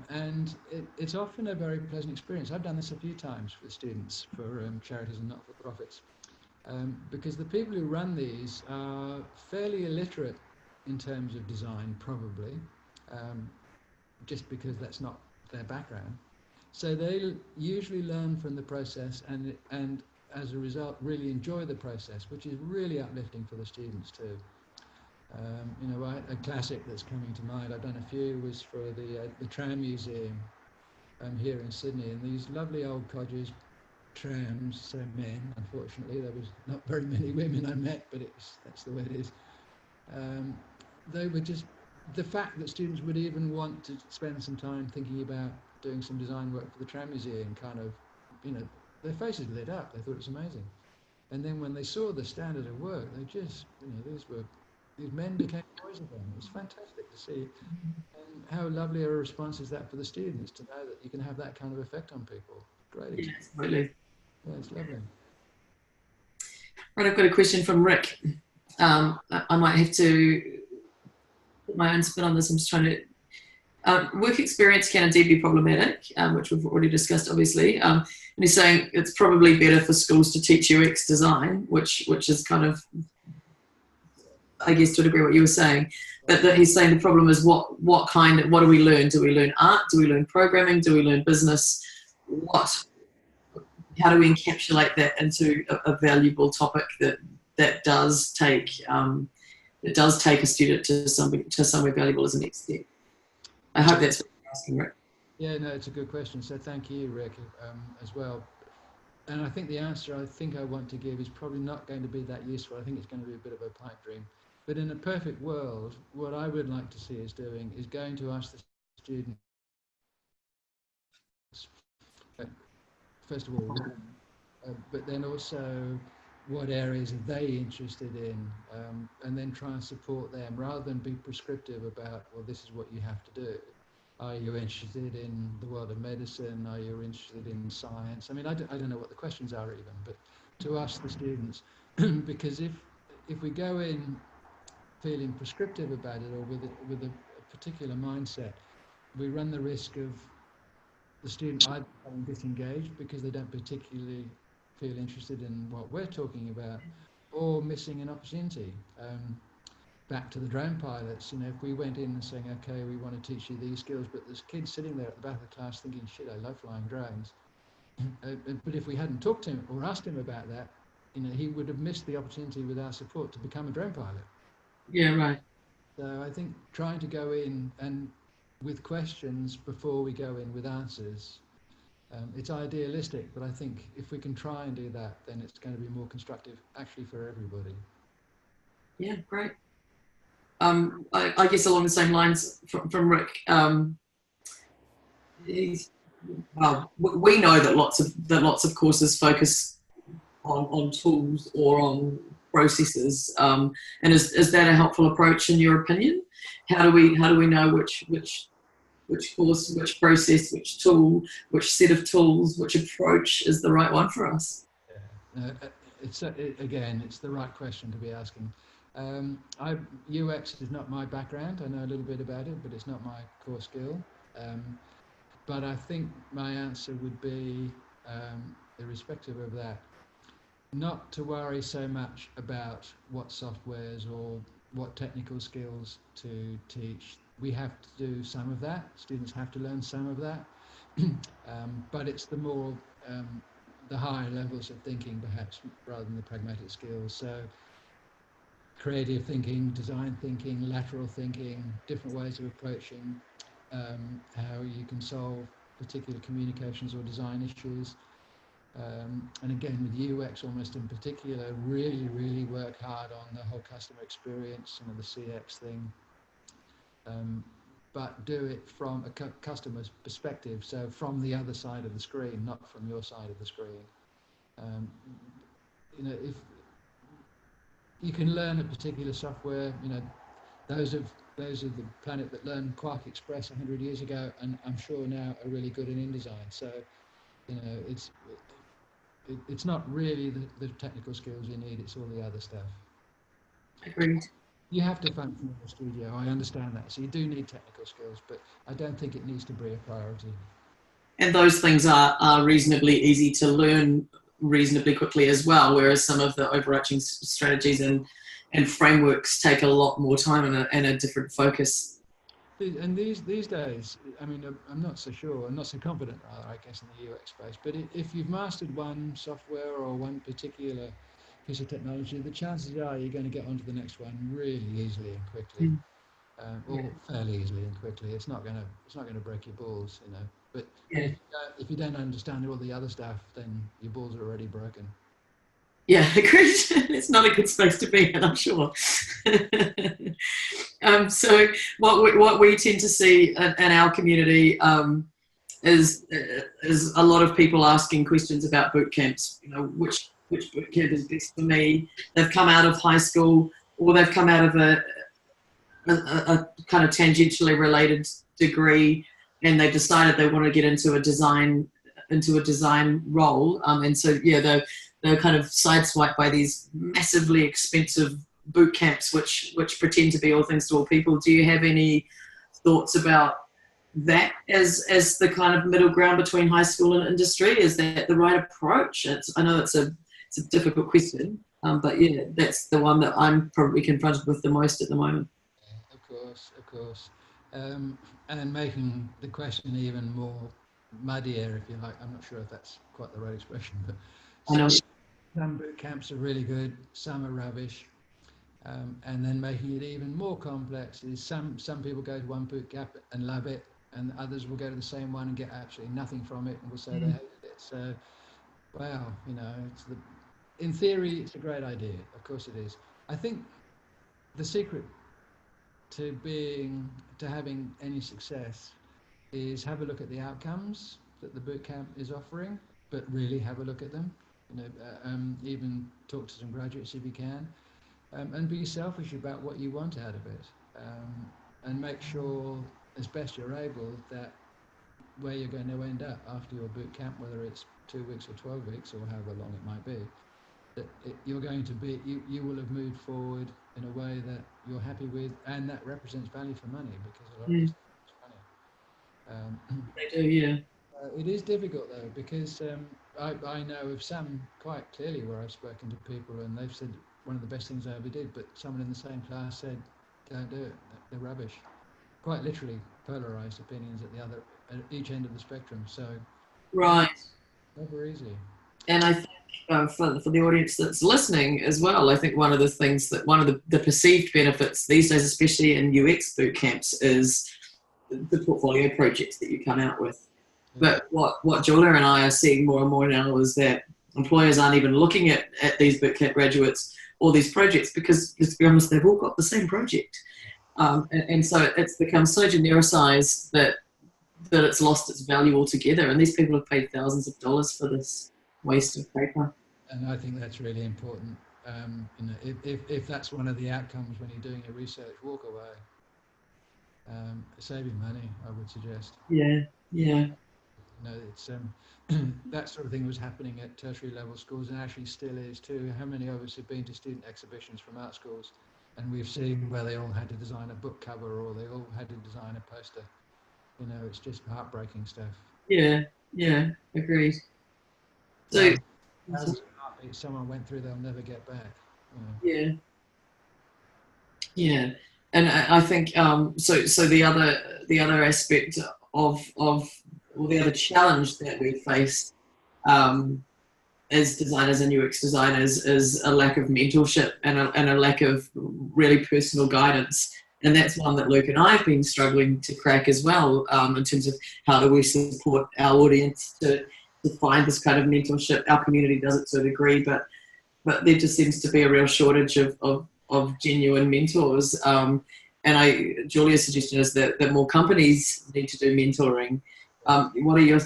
B: And it's often a very pleasant experience. I've done this a few times with students for charities and not-for-profits, because the people who run these are fairly illiterate in terms of design, probably, just because that's not their background. So they usually learn from the process, and as a result really enjoy the process, which is really uplifting for the students too. You know, a classic that's coming to mind, I've done a few, was for the Tram Museum here in Sydney, and these lovely old codgers trams, so men, unfortunately, there was not very many women I met, but that's the way it is. They were just, the fact that students would even want to spend some time thinking about doing some design work for the Tram Museum, kind of, you know, their faces lit up, they thought it was amazing. And then when they saw the standard of work, they just, you know, these men became boys again. It was fantastic to see. And how lovely a response is that for the students, to know that you can have that kind of effect on people. Great.
A: Yeah, absolutely.
B: Yeah, it's lovely.
A: Right, I've got a question from Rick. I might have to put my own spin on this. I'm just trying to... work experience can indeed be problematic, which we've already discussed, obviously. And he's saying it's probably better for schools to teach UX design, which is kind of, I guess, to a degree what you were saying. But that he's saying the problem is what do we learn? Do we learn art? Do we learn programming? Do we learn business? How do we encapsulate that into a valuable topic that does take a student to somewhere valuable as a next step? I hope that's what you're asking, Rick.
B: Yeah, no, it's a good question. So thank you, Rick, as well. And I think the answer I want to give is probably not going to be that useful. I think it's going to be a bit of a pipe dream. But in a perfect world, what I would like to see us doing is going to ask the students, first of all, but then also what areas are they interested in, and then try and support them rather than be prescriptive about, well, this is what you have to do. Are you interested in the world of medicine? Are you interested in science? I mean, I don't know what the questions are even, but to ask the students, because if if we go in feeling prescriptive about it, or with a particular mindset, we run the risk of the student either becoming disengaged because they don't particularly feel interested in what we're talking about, or missing an opportunity. Back to the drone pilots, you know, if we went in and saying, okay, we want to teach you these skills, but there's kids sitting there at the back of the class thinking, shit, I love flying drones. But if we hadn't talked to him or asked him about that, you know, he would have missed the opportunity with our support to become a drone pilot.
A: Yeah, right.
B: So I think trying to go in and with questions before we go in with answers, it's idealistic, but I think if we can try and do that, then it's going to be more constructive actually for everybody.
A: Yeah, great. I guess along the same lines from Rick, well, we know that lots of courses focus on tools or on processes, and is that a helpful approach in your opinion? How do we know which course, which process, which tool, which set of tools, which approach is the right one for us?
B: Yeah. Again, it's the right question to be asking. UX is not my background. I know a little bit about it, but it's not my core skill. But I think my answer would be, irrespective of that, not to worry so much about what softwares or what technical skills to teach. We have to do some of that. Students have to learn some of that. But it's the more, the higher levels of thinking, perhaps, rather than the pragmatic skills. So creative thinking, design thinking, lateral thinking, different ways of approaching how you can solve particular communications or design issues. And again, with UX almost in particular, really work hard on the whole customer experience, you know, the CX thing, but do it from a customer's perspective, so from the other side of the screen, not from your side of the screen. You know, if you can learn a particular software, you know, those of the planet that learned Quark Express 100 years ago, and I'm sure now are really good in InDesign. So, you know, it's not really the technical skills you need, it's all the other stuff.
A: Agreed.
B: You have to function in the studio, I understand that. So you do need technical skills, but I don't think it needs to be a priority.
A: And those things are reasonably easy to learn reasonably quickly as well, whereas some of the overarching strategies and frameworks take a lot more time and a different focus.
B: And these days, I mean, I'm not so sure, I'm not so confident, rather, I guess, in the UX space, but if you've mastered one software or one particular piece of technology, the chances are you're going to get onto the next one really easily and quickly, or fairly easily and quickly. It's not going to break your balls, you know. But if you don't understand all the other stuff, then your balls are already broken.
A: Yeah, agreed. It's not a good space to be in, I'm sure. So what we tend to see in our community is a lot of people asking questions about boot camps. You know, which boot camp is best for me? They've come out of high school, or they've come out of a kind of tangentially related degree, and they've decided they want to get into a design role. And so they're kind of sideswiped by these massively expensive boot camps, which pretend to be all things to all people. Do you have any thoughts about that as the kind of middle ground between high school and industry? Is that the right approach? I know it's a difficult question, but yeah, that's the one that I'm probably confronted with the most at the moment.
B: Of course. And making the question even more muddier, if you like. I'm not sure if that's quite the right expression, but some boot camps are really good, some are rubbish. And then making it even more complex is some people go to one boot camp and love it, and others will go to the same one and get absolutely nothing from it and will say they hated it. So, wow, you know, in theory, it's a great idea. Of course it is. I think the secret to having any success is have a look at the outcomes that the bootcamp is offering, but really have a look at them. You know, even talk to some graduates if you can, and be selfish about what you want out of it, and make sure as best you're able that where you're going to end up after your bootcamp, whether it's 2 weeks or 12 weeks or however long it might be, that you're going to be, you will have moved forward in a way that you're happy with, and that represents value for money, because a lot of this is money.
A: They do, yeah.
B: It is difficult though, because I know of some quite clearly where I've spoken to people and they've said one of the best things I ever did, but someone in the same class said, don't do it, they're rubbish. Quite literally polarized opinions at each end of the spectrum. So
A: Right.
B: never easy.
A: And I think for the audience that's listening as well, I think one of the things that one of the perceived benefits these days, especially in UX boot camps, is the portfolio projects that you come out with. Yeah. But what Julia and I are seeing more and more now is that employers aren't even looking at these bootcamp graduates or these projects, because, let's be honest, they've all got the same project. And so it's become so genericized that it's lost its value altogether. And these people have paid thousands of dollars for this waste of paper.
B: And I think that's really important. You know, if that's one of the outcomes when you're doing your research, walk away. Saving money, I would suggest.
A: Yeah, yeah.
B: You know, it's that sort of thing was happening at tertiary level schools, and actually still is too. How many of us have been to student exhibitions from art schools, and we've seen where they all had to design a book cover or they all had to design a poster? You know, it's just heartbreaking stuff.
A: Yeah, yeah, agreed. So,
B: someone went through, they'll never get back. You
A: know. Yeah, and I think so the other aspect of or the other challenge that we face as designers and UX designers is a lack of mentorship and a lack of really personal guidance. And that's one that Luke and I have been struggling to crack as well, in terms of how do we support our audience to find this kind of mentorship. Our community does it to a degree, but there just seems to be a real shortage of genuine mentors. And Julia's suggestion is that more companies need to do mentoring. What are your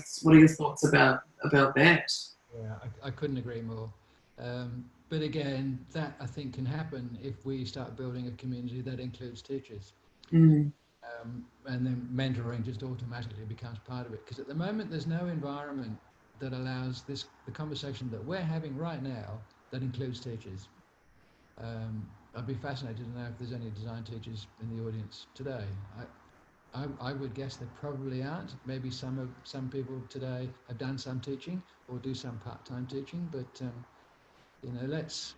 A: thoughts about that?
B: Yeah, I couldn't agree more. But again, that I think can happen if we start building a community that includes teachers.
A: Mm.
B: And then mentoring just automatically becomes part of it. Because at the moment, there's no environment that allows the conversation that we're having right now that includes teachers. I'd be fascinated to know if there's any design teachers in the audience today. I would guess there probably aren't. Maybe some people today have done some teaching or do some part-time teaching, but you know, let's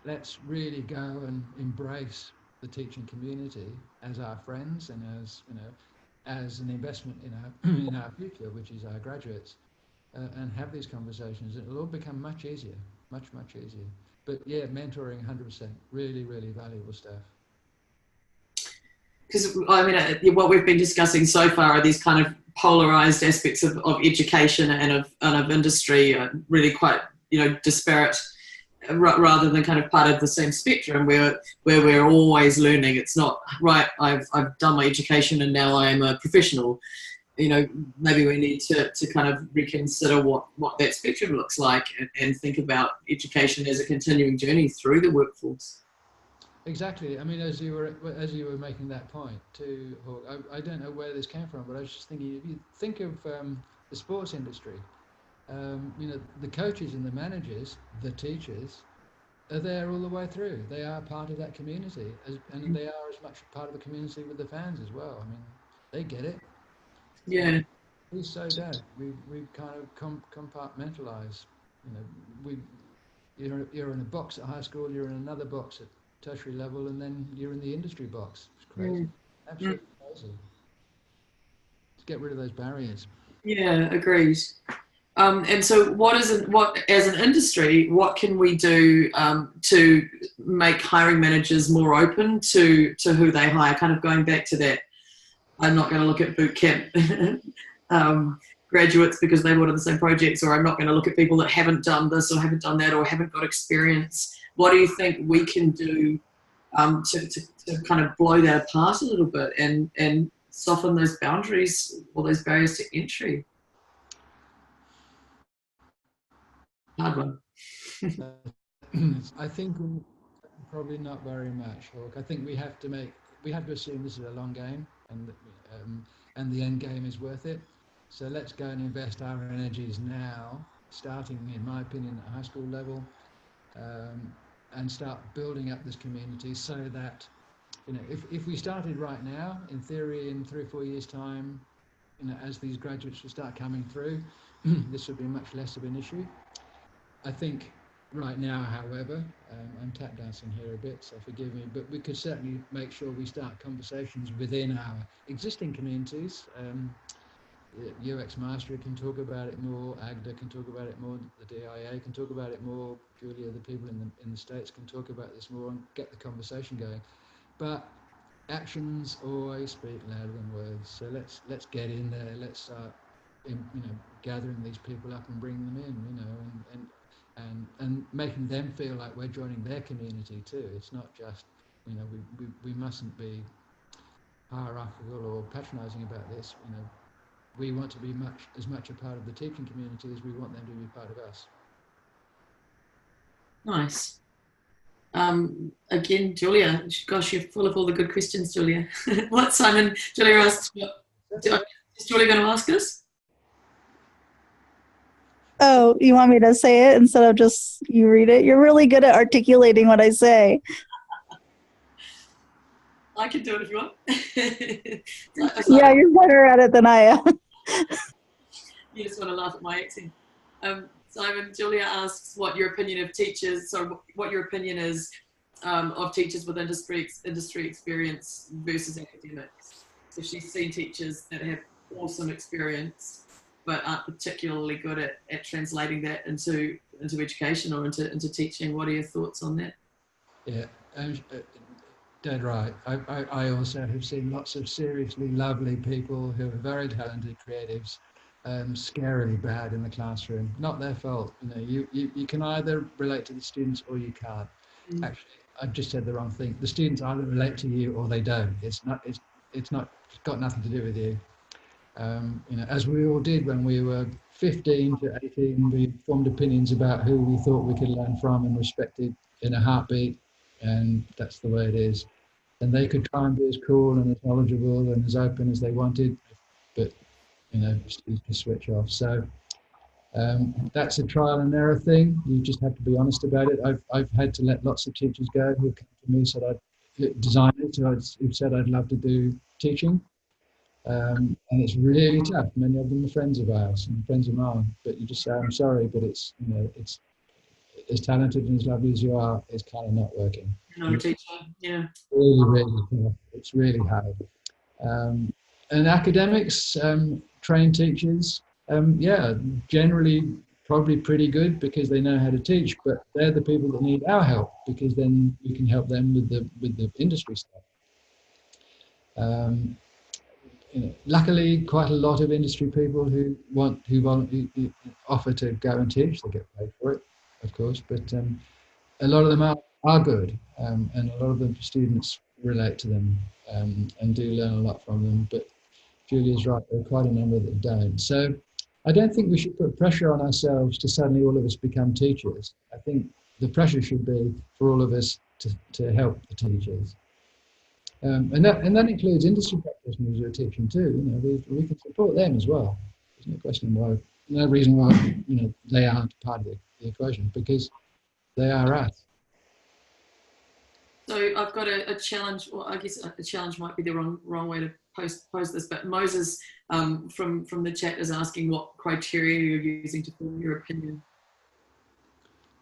B: really go and embrace the teaching community as our friends and as, you know, as an investment in our future, which is our graduates, and have these conversations. It'll all become much easier, much easier. But yeah, mentoring, 100%, really valuable stuff.
A: Because I mean, what we've been discussing so far are these kind of polarized aspects of education and of industry, really quite, you know, disparate, rather than kind of part of the same spectrum where we're always learning. It's not right. I've done my education and now I am a professional. You know, maybe we need to kind of reconsider what that spectrum looks like and think about education as a continuing journey through the workforce.
B: Exactly. I mean, as you were making that point too, Hawk, I don't know where this came from, but I was just thinking, if you think of the sports industry, you know, the coaches and the managers, the teachers, are there all the way through. They are part of that community, and they are as much part of the community with the fans as well. I mean, they get it.
A: Yeah.
B: We so don't. We kind of compartmentalize. You know, you're in a box at high school, you're in another box at tertiary level, and then you're in the industry box. It's crazy. Absolutely crazy. Let's get rid of those barriers.
A: Yeah, agreed. And so as an industry, what can we do to make hiring managers more open to who they hire? Kind of going back to that, I'm not going to look at bootcamp graduates because they wanted the same projects, or I'm not going to look at people that haven't done this or haven't done that or haven't got experience. What do you think we can do to kind of blow that apart a little bit and soften those boundaries or those barriers to entry? Hard one.
B: I think probably not very much, Hawk. I think we have to assume this is a long game, and the end game is worth it. So let's go and invest our energies now, starting, in my opinion, at high school level, and start building up this community so that, you know, if we started right now, in theory, in 3 or 4 years' time, you know, as these graduates will start coming through, this would be much less of an issue. I think right now, however, I'm tap dancing here a bit, so forgive me, but we could certainly make sure we start conversations within our existing communities. UX Mastery can talk about it more, AGDA can talk about it more, the DIA can talk about it more, Julia, the people in the States can talk about this more and get the conversation going. But actions always speak louder than words. So let's get in there. Let's start, gathering these people up and bringing them in, and making them feel like we're joining their community too. It's not just, we mustn't be hierarchical or patronising about this. We want to be as much a part of the teaching community as we want them to be part of us.
A: Nice. Again, Julia, gosh, you're full of all the good questions, Julia. What Simon, Julia asked, is Julia going to ask us?
C: Oh, you want me to say it instead of just you read it? You're really good at articulating what I say.
A: I can do it if you want.
C: Yeah, you're better at it than I am.
A: You just want to laugh at my accent. Simon, Julia asks what your opinion of teachers, so what your opinion is of teachers with industry experience versus academics. So she's seen teachers that have awesome experience but aren't particularly good at translating that into education or into teaching. What are your thoughts on that?
B: Yeah, dead right. I also have seen lots of seriously lovely people who are very talented creatives, scarily bad in the classroom. Not their fault. You can either relate to the students or you can't. Actually, I've just said the wrong thing. The students either relate to you or they don't. It's got nothing to do with you. As we all did when we were 15 to 18, we formed opinions about who we thought we could learn from and respected in a heartbeat, and that's the way it is. And they could try and be as cool and as knowledgeable and as open as they wanted, but students can switch off. So that's a trial and error thing. You just have to be honest about it. I've had to let lots of teachers go who come to me, designers who said I'd love to do teaching. And it's really tough. Many of them are friends of ours and friends of mine, but you just say, I'm sorry, but it's as talented and as lovely as you are, it's kind of not working.
A: You're not a teacher, yeah.
B: Really, really tough. It's really hard. And academics, trained teachers, generally probably pretty good because they know how to teach, but they're the people that need our help because then we can help them with the industry stuff. Luckily, quite a lot of industry people who offer to go and teach. They get paid for it, of course, but a lot of them are good, and a lot of the students relate to them and do learn a lot from them. But Julia's right, there are quite a number that don't. So I don't think we should put pressure on ourselves to suddenly all of us become teachers. I think the pressure should be for all of us to help the teachers. And that includes industry practitioners who are teaching too. We can support them as well. There's no reason why they aren't part of the equation because they are us.
A: So I've got a challenge, or I guess a challenge might be the wrong way to pose this, but Moses from the chat is asking what criteria you're using to form your opinion.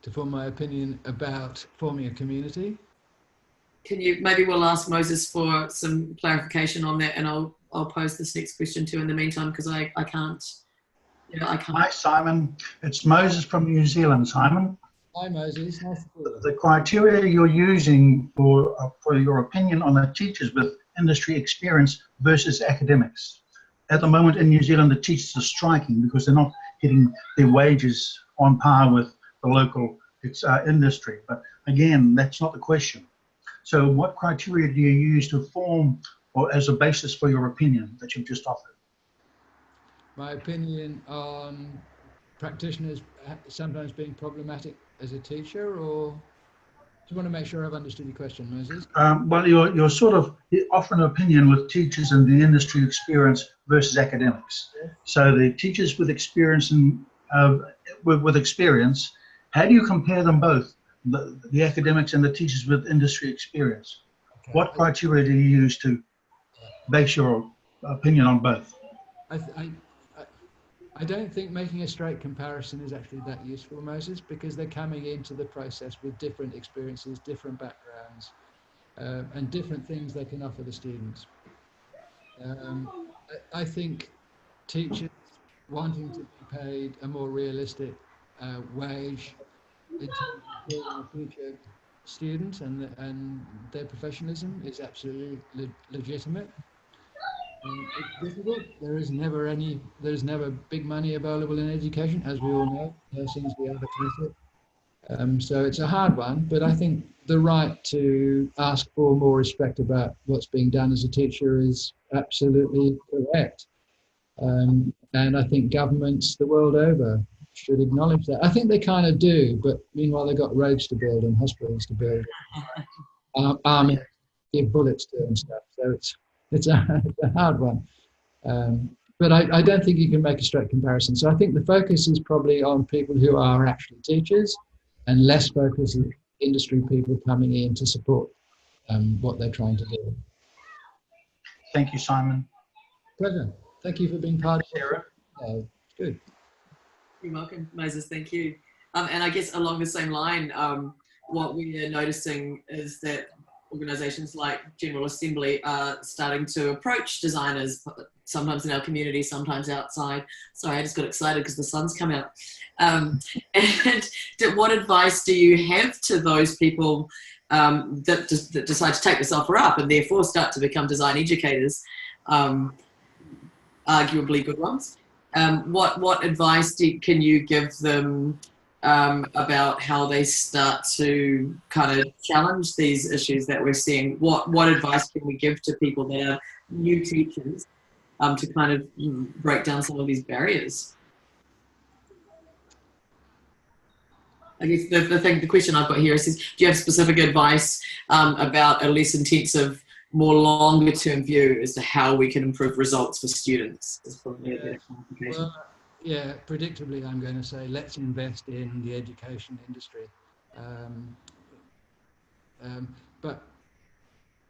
B: To form my opinion about forming a community?
A: Maybe we'll ask Moses for some clarification on that, and I'll pose this next question too in the meantime because I can't.
D: Hi Simon, it's Moses from New Zealand. Simon.
B: Hi Moses. Nice to meet you.
D: The criteria you're using for your opinion on the teachers with industry experience versus academics. At the moment in New Zealand, the teachers are striking because they're not getting their wages on par with the local industry. But again, that's not the question. So what criteria do you use to form or as a basis for your opinion that you've just offered?
B: My opinion on practitioners sometimes being problematic as a teacher, or do you want to make sure I've understood your question, Moses?
D: Well, you're sort of offering an opinion with teachers and the industry experience versus academics. Yeah. So the teachers with experience with experience, how do you compare them both the academics and the teachers with industry experience?
B: Okay.
D: What criteria do you use to base your opinion on both?
B: I don't think making a straight comparison is actually that useful, Moses, because they're coming into the process with different experiences, different backgrounds, and different things they can offer the students. I think teachers wanting to be paid a more realistic wage in terms of building a future student and their professionalism is absolutely legitimate. It's difficult. There's never big money available in education, as we all know. There seems to be other cases. So it's a hard one, but I think the right to ask for more respect about what's being done as a teacher is absolutely correct. And I think governments the world over should acknowledge that. I think they kind of do, but meanwhile they've got roads to build and hospitals to build, army to give bullets to and stuff. So it's a hard one. But I don't think you can make a straight comparison. So I think the focus is probably on people who are actually teachers and less focus on industry people coming in to support what they're trying to do.
D: Thank you, Simon.
B: Pleasure. Thank you for being part of
D: Sarah.
B: it. Good.
A: You're welcome, Moses. Thank you. And I guess along the same line, what we are noticing is that organisations like General Assembly are starting to approach designers, sometimes in our community, sometimes outside. Sorry, I just got excited because the sun's come out. And what advice do you have to those people that decide to take this offer up and therefore start to become design educators, arguably good ones? What advice can you give them about how they start to kind of challenge these issues that we're seeing? What advice can we give to people that are new teachers to kind of break down some of these barriers? I guess the question I've got here is, do you have specific advice about a less intensive, more longer term view as to how we can improve results for students?
B: Well, yeah, predictably, I'm going to say let's invest in the education industry. But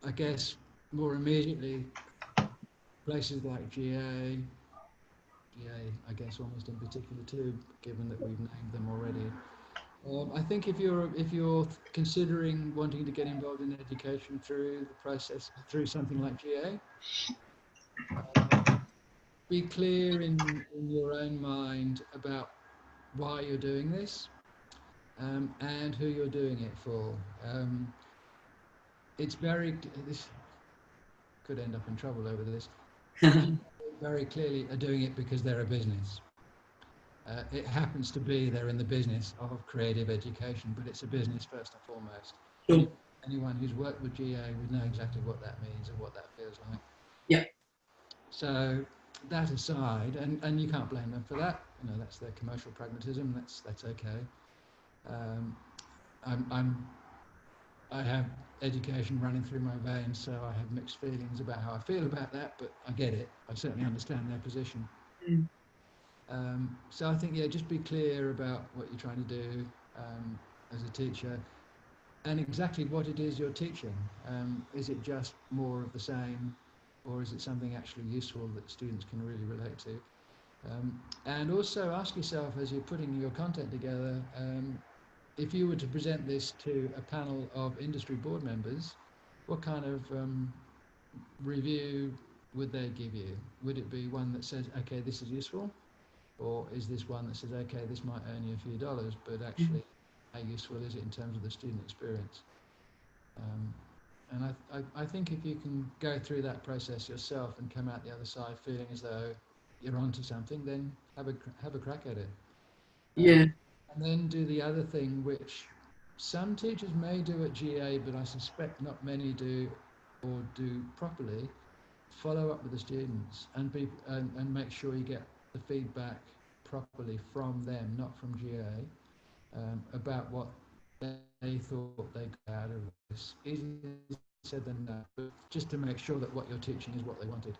B: I guess more immediately, places like GA, I guess almost in particular too, given that we've named them already. I think if you're considering wanting to get involved in education through the process, through something like GA, be clear in your own mind about why you're doing this and who you're doing it for. This could end up in trouble over this. Very clearly are doing it because they're a business. It happens to be they're in the business of creative education, but it's a business first and foremost.
A: Sure.
B: Anyone who's worked with GA would know exactly what that means and what that feels like.
A: Yeah. So
B: that aside, and you can't blame them for that. You know, that's their commercial pragmatism. That's okay. I have education running through my veins, so I have mixed feelings about how I feel about that. But I get it. I certainly understand their position. So I think, yeah, just be clear about what you're trying to do as a teacher and exactly what it is you're teaching. Is it just more of the same, or is it something actually useful that students can really relate to? And also ask yourself, as you're putting your content together, if you were to present this to a panel of industry board members, what kind of review would they give you? Would it be one that says, okay, this is useful? Or is this one that says, okay, this might earn you a few dollars, but actually, how useful is it in terms of the student experience? And I think if you can go through that process yourself and come out the other side feeling as though you're onto something, then have a crack at it.
A: Yeah.
B: And then do the other thing, which some teachers may do at GA, but I suspect not many do or do properly. Follow up with the students and make sure you get the feedback properly from them, not from GA, about what they thought they got out of this. Easier said than done, but just to make sure that what you're teaching is what they wanted.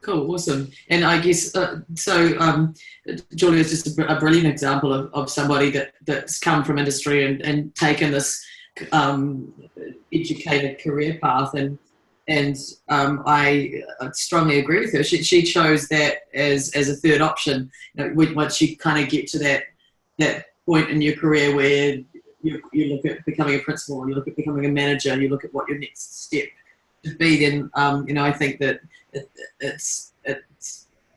A: Cool, awesome. And I guess, Julia is just a brilliant example of somebody that's come from industry and taken this educated career path, and I strongly agree with her. She chose that as a third option. You know, once you kind of get to that point in your career where you look at becoming a principal, you look at becoming a manager, you look at what your next step should be, then I think that it's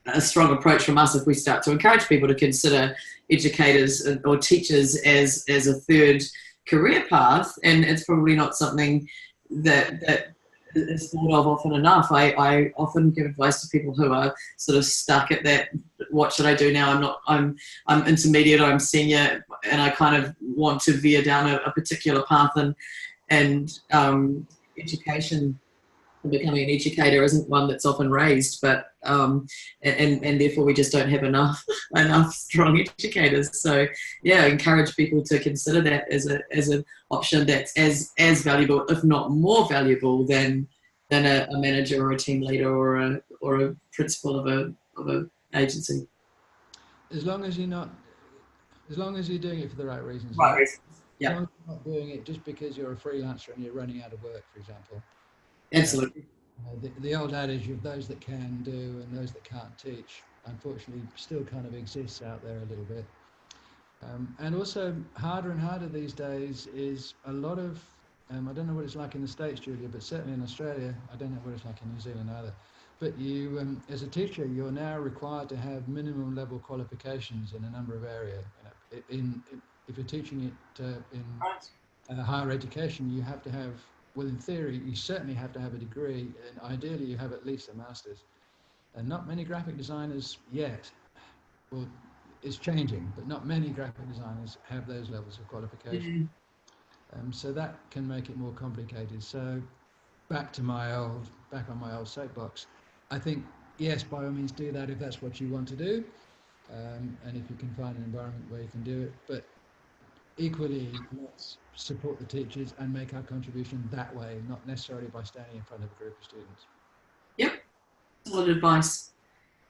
A: a strong approach from us if we start to encourage people to consider educators or teachers as a third career path, and it's probably not something that is thought of often enough. I often give advice to people who are sort of stuck at that, what should I do now? I'm intermediate or I'm senior, and I kind of want to veer down a particular path, and education and becoming an educator isn't one that's often raised, but and therefore we just don't have enough strong educators. So yeah, I encourage people to consider that as an option that's as valuable, if not more valuable, than a manager or a team leader or a principal of a agency.
B: As long as you're doing it for the right reasons.
A: Right reasons. Yeah.
B: As long as you're not doing it just because you're a freelancer and you're running out of work, for example.
A: Absolutely.
B: The old adage of those that can do and those that can't teach, unfortunately, still kind of exists out there a little bit. And also, harder and harder these days is a lot of, I don't know what it's like in the States, Julia, but certainly in Australia, I don't know what it's like in New Zealand either. But you, as a teacher, you're now required to have minimum level qualifications in a number of areas. If you're teaching it in higher education, you have to have, well, in theory, you certainly have to have a degree, and ideally you have at least a master's. And not many graphic designers yet, well, it's changing, but not many graphic designers have those levels of qualification. So that can make it more complicated. So back on my old soapbox, I think, yes, by all means do that if that's what you want to do, and if you can find an environment where you can do it. But equally, let's support the teachers and make our contribution that way, not necessarily by standing in front of a group of students.
A: Yep, solid advice.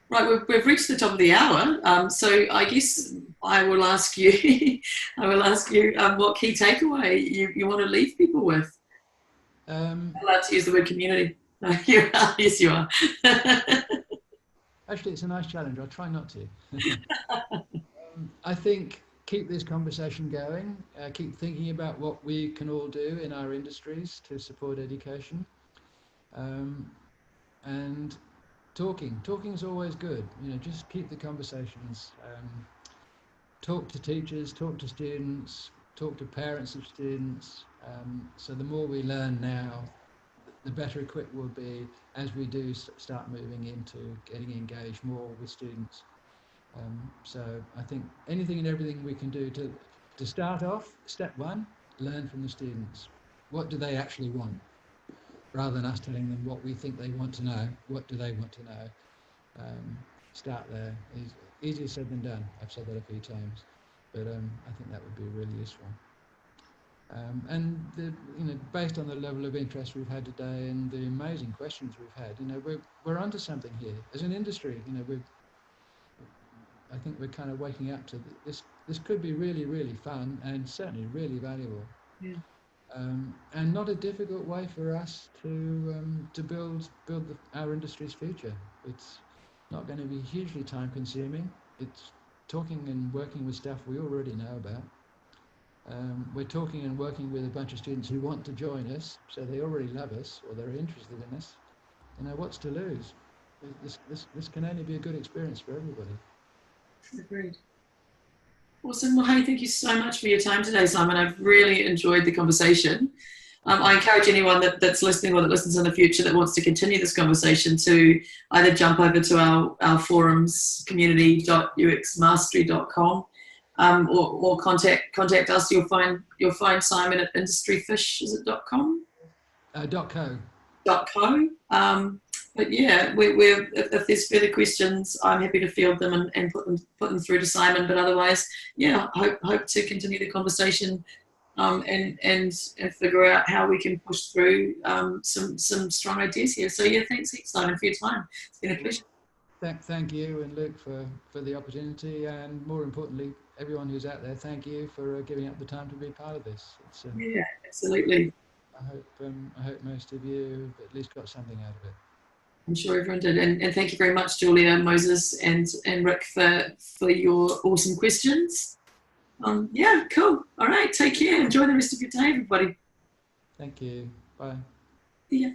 A: Right, we've reached the top of the hour, so I guess I will ask you, what key takeaway you want to leave people with. I'm allowed to use the word community. You are. Yes, you are.
B: Actually, it's a nice challenge. I'll try not to. I think keep this conversation going. Keep thinking about what we can all do in our industries to support education. And talking is always good. Just keep the conversations. Talk to teachers, talk to students, talk to parents of students. So the more we learn now, the better equipped we'll be as we do start moving into getting engaged more with students. So I think anything and everything we can do to start off, step one, learn from the students. What do they actually want? Rather than us telling them what we think they want to know, what do they want to know? Start there. Easier said than done. I've said that a few times, but I think that would be really useful. And based on the level of interest we've had today and the amazing questions we've had, we're onto something here as an industry. I think we're kind of waking up to this. This could be really, really fun and certainly really valuable.
A: Yeah.
B: And not a difficult way for us to build our industry's future. It's not going to be hugely time consuming. It's talking and working with stuff we already know about. We're talking and working with a bunch of students who want to join us, so they already love us or they're interested in us. What's to lose? This can only be a good experience for everybody.
A: Agreed. Awesome. Well, hey, thank you so much for your time today, Simon. I've really enjoyed the conversation. I encourage anyone that's listening or that listens in the future that wants to continue this conversation to either jump over to our forums, community.uxmastery.com, or contact us. You'll find Simon at industryfish. Is it .com?
B: .co.
A: .co. But yeah, if there's further questions, I'm happy to field them and put them through to Simon. But otherwise, yeah, hope to continue the conversation and figure out how we can push through some strong ideas here. So yeah, thanks, Simon, for your time. It's been a pleasure.
B: Thank you and Luke for the opportunity, and more importantly, everyone who's out there, thank you for giving up the time to be part of this.
A: Yeah, absolutely.
B: I hope most of you have at least got something out of it.
A: I'm sure everyone did. And thank you very much, Julia, Moses, and Rick for your awesome questions. Yeah, cool. All right, take care. Enjoy the rest of your day, everybody.
B: Thank you. Bye.
A: See ya.